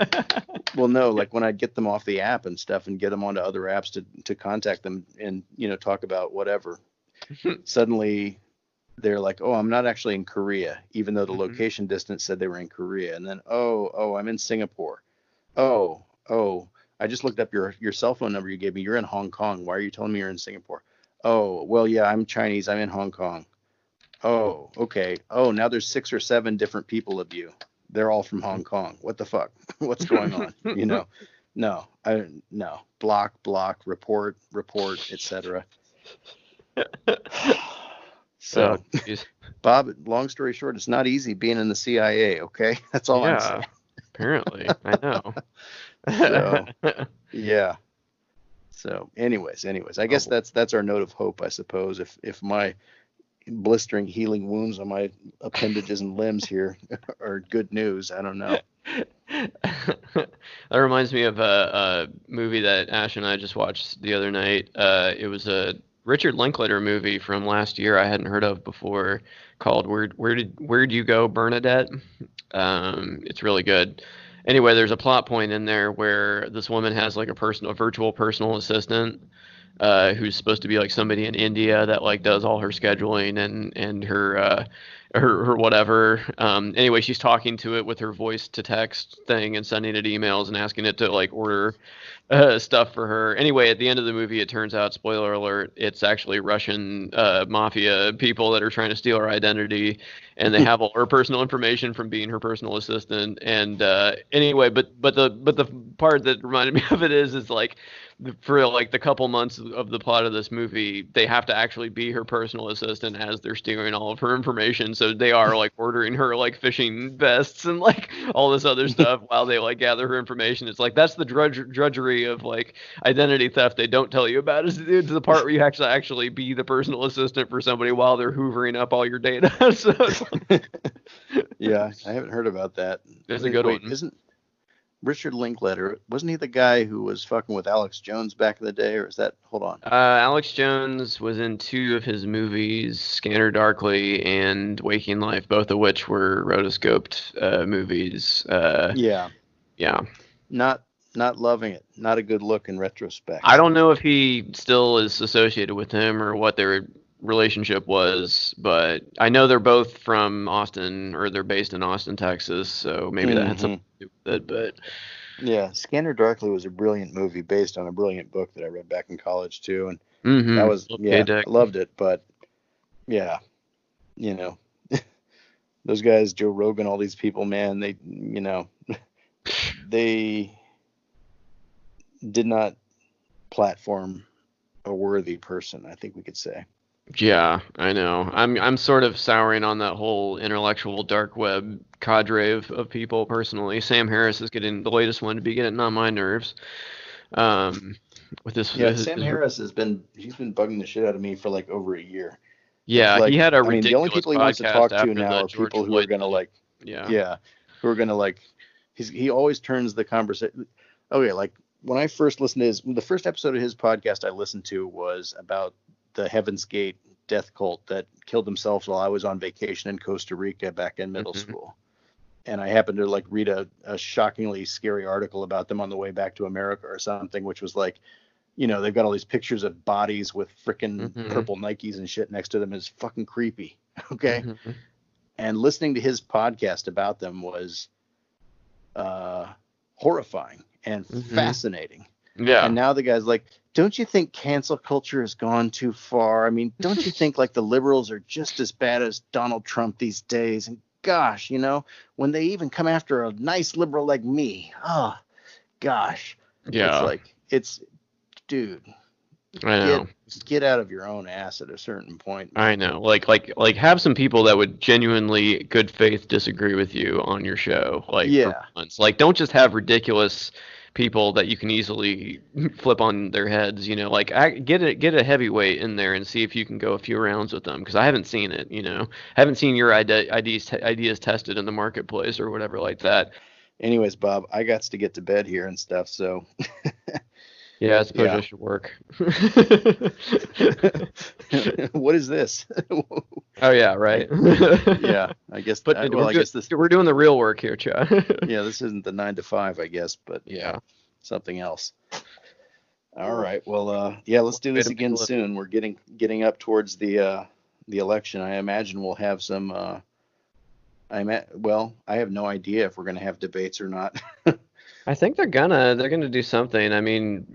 Well, no, like when I'd get them off the app and stuff and get them onto other apps to contact them and, talk about whatever, suddenly they're like, oh, I'm not actually in Korea, even though the location distance said they were in Korea. And then, oh, I'm in Singapore. Oh, I just looked up your cell phone number you gave me. You're in Hong Kong. Why are you telling me you're in Singapore? Oh, well, yeah, I'm Chinese. I'm in Hong Kong. Oh, okay. Oh, now there's 6 or 7 different people of you. They're all from Hong Kong. What the fuck? What's going on? No. Block, report, etc. So, Bob, long story short, it's not easy being in the CIA, okay? That's all I'm saying. Apparently. I know. So, yeah. So anyways, I guess that's our note of hope, I suppose. If my blistering healing wounds on my appendages and limbs here are good news, I don't know. That reminds me of a movie that Ash and I just watched the other night. It was a Richard Linklater movie from last year I hadn't heard of before, called Where'd You Go, Bernadette? It's really good. Anyway, there's a plot point in there where this woman has like a virtual personal assistant who's supposed to be like somebody in India that like does all her scheduling and her whatever. Anyway, she's talking to it with her voice to text thing and sending it emails and asking it to like order stuff for her. Anyway, at the end of the movie, it turns out, spoiler alert, it's actually Russian mafia people that are trying to steal her identity, and they have all her personal information from being her personal assistant. And anyway, but the part that reminded me of it is like, for like the couple months of the plot of this movie, they have to actually be her personal assistant as they're stealing all of her information. So they are like ordering her like fishing vests and like all this other stuff while they like gather her information. It's like, that's the drudgery of like identity theft they don't tell you about, is the part where you actually be the personal assistant for somebody while they're hoovering up all your data. So Yeah, I haven't heard about that. There's a good one. Richard Linklater, wasn't he the guy who was fucking with Alex Jones back in the day, or is that? Hold on. Alex Jones was in 2 of his movies, Scanner Darkly and Waking Life, both of which were rotoscoped movies. Yeah. Yeah. Not loving it. Not a good look in retrospect. I don't know if he still is associated with him or what their relationship was, but I know they're both from Austin, or they're based in Austin, Texas, so maybe that had something to do with it, but Yeah, Scanner Darkly was a brilliant movie based on a brilliant book that I read back in college too, and that was I loved it, but yeah, you know, those guys, Joe Rogan, all these people, man, they, you know, they did not platform a worthy person, I think we could say. Yeah, I know. I'm sort of souring on that whole intellectual dark web cadre of people personally. Sam Harris is getting the latest one to be getting on my nerves. With this, Sam Harris he's been bugging the shit out of me for like over a year. Yeah, like, he had a I ridiculous mean, the only people he wants to talk to now are George people who Floyd are gonna like, yeah, who are gonna like. He always turns the conversation. Okay, like when I first listened to the first episode of his podcast I listened to was about the Heaven's Gate death cult that killed themselves while I was on vacation in Costa Rica back in middle school. And I happened to like read a shockingly scary article about them on the way back to America or something, which was like, you know, they've got all these pictures of bodies with frickin' purple Nikes and shit next to them. Is fucking creepy. Okay. And listening to his podcast about them was horrifying and fascinating. Yeah. And now the guy's like, don't you think cancel culture has gone too far? I mean, don't you think like the liberals are just as bad as Donald Trump these days? And gosh, you know, when they even come after a nice liberal like me, oh gosh. Yeah. It's like, dude, I know. Get out of your own ass at a certain point. I know. Like have some people that would genuinely good faith disagree with you on your show. Like, for once. Like, don't just have ridiculous people that you can easily flip on their heads, you know, like get a heavyweight in there and see if you can go a few rounds with them, because I haven't seen it, you know, haven't seen your ideas tested in the marketplace or whatever like that. Anyways, Bob, I got to get to bed here and stuff, so yeah, I suppose I should work. What is this? Oh yeah, right. Yeah, I guess. But I guess we're doing the real work here, Chad. Yeah, this isn't the 9 to 5, I guess, but yeah, something else. All right. Well, yeah, let's do this again soon. We're getting up towards the election. I imagine we'll have some. Well, I have no idea if we're going to have debates or not. I think they're gonna do something. I mean,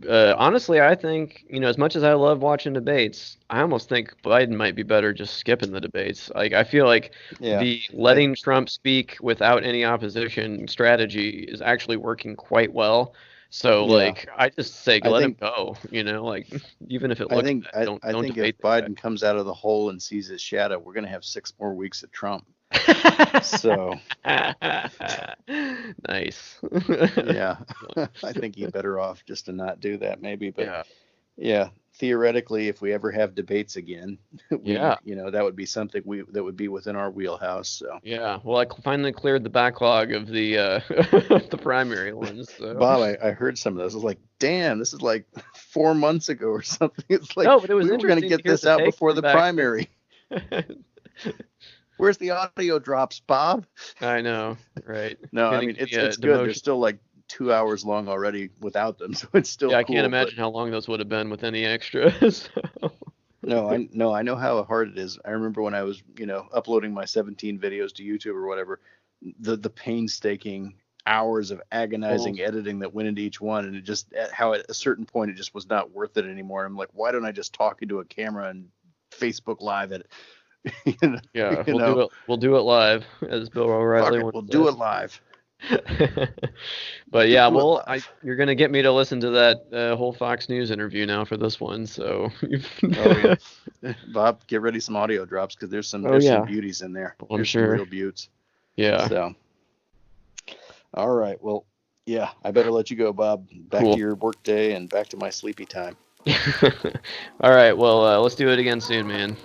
honestly, I think, you know, as much as I love watching debates, I almost think Biden might be better just skipping the debates. Like, I feel like the letting Trump speak without any opposition strategy is actually working quite well. So, like, I just say let him go. You know, like, even if it looks bad, don't think debate if Biden comes out of the hole and sees his shadow, we're gonna have 6 more weeks of Trump. So nice. Yeah. I think he's better off just to not do that, maybe. But yeah, theoretically, if we ever have debates again, you know, that would be something that would be within our wheelhouse. So yeah, well, I finally cleared the backlog of the the primary ones. So. Bob, I heard some of those. I was like, damn, this is like 4 months ago or something. It's like, no, but it was we were going to get this out before the primary. Where's the audio drops, Bob? I know, right? No, I mean, it's good. They're still like 2 hours long already without them, so it's still. Yeah, cool, I can't imagine how long those would have been with any extras. So. No, I know how hard it is. I remember when I was, you know, uploading my 17 videos to YouTube or whatever, the painstaking hours of agonizing editing that went into each one, and it just how at a certain point it just was not worth it anymore. I'm like, why don't I just talk into a camera and Facebook Live it? Yeah, we'll do it live, as Bill O'Reilly we'll do it live. But yeah, well, you're gonna get me to listen to that whole Fox News interview now for this one, so. Oh yeah, Bob, get ready some audio drops, because there's some beauties in there. I'm sure. Some real beauts. Yeah. So. All right. Well, yeah, I better let you go, Bob. Back to your work day and back to my sleepy time. All right. Well, let's do it again soon, man.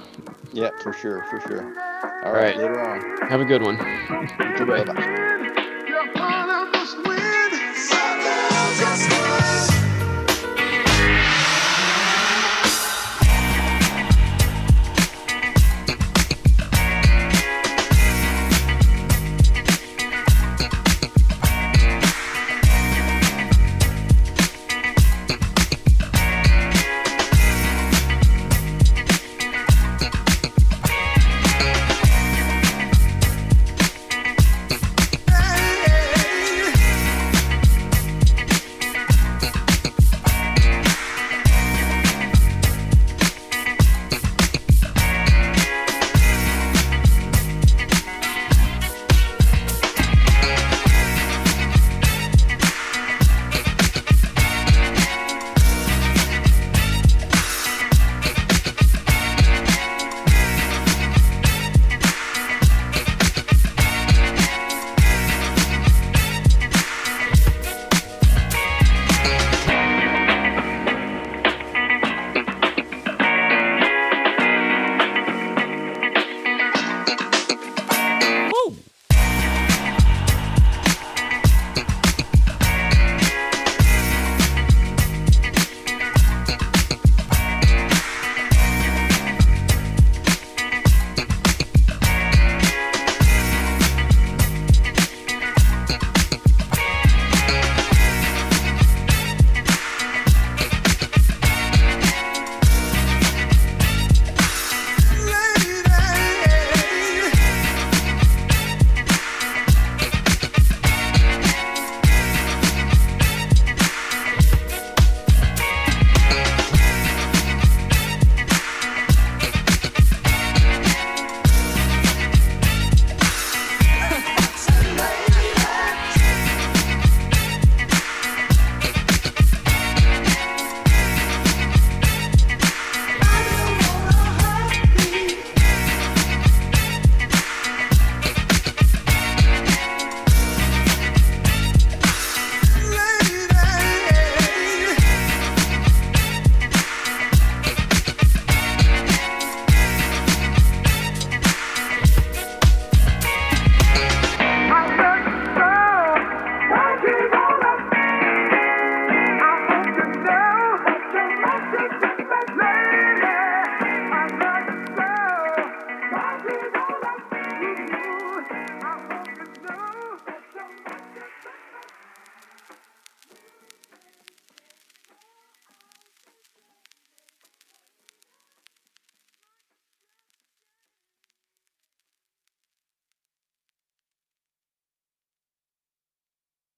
Yeah, for sure. All right. Later on. Have a good one. Bye-bye.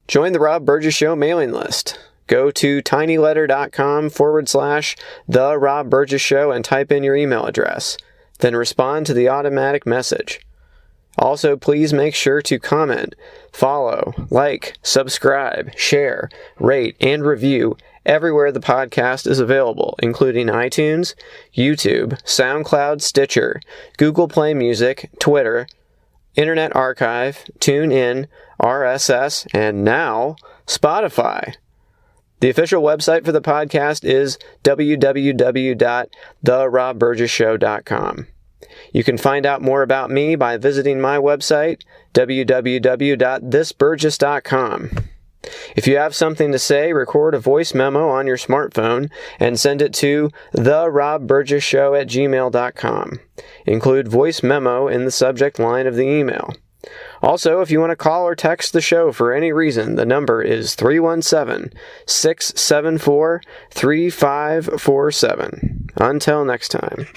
Join the Rob Burgess Show mailing list. Go to tinyletter.com/The Rob Burgess Show and type in your email address. Then respond to the automatic message. Also, please make sure to comment, follow, like, subscribe, share, rate, and review everywhere the podcast is available, including iTunes, YouTube, SoundCloud, Stitcher, Google Play Music, Twitter, Internet Archive, TuneIn, RSS, and now Spotify. The official website for the podcast is www.therobburgessshow.com. You can find out more about me by visiting my website, www.thisburgess.com. If you have something to say, record a voice memo on your smartphone and send it to therobburgessshow@gmail.com. Include voice memo in the subject line of the email. Also, if you want to call or text the show for any reason, the number is 317-674-3547. Until next time.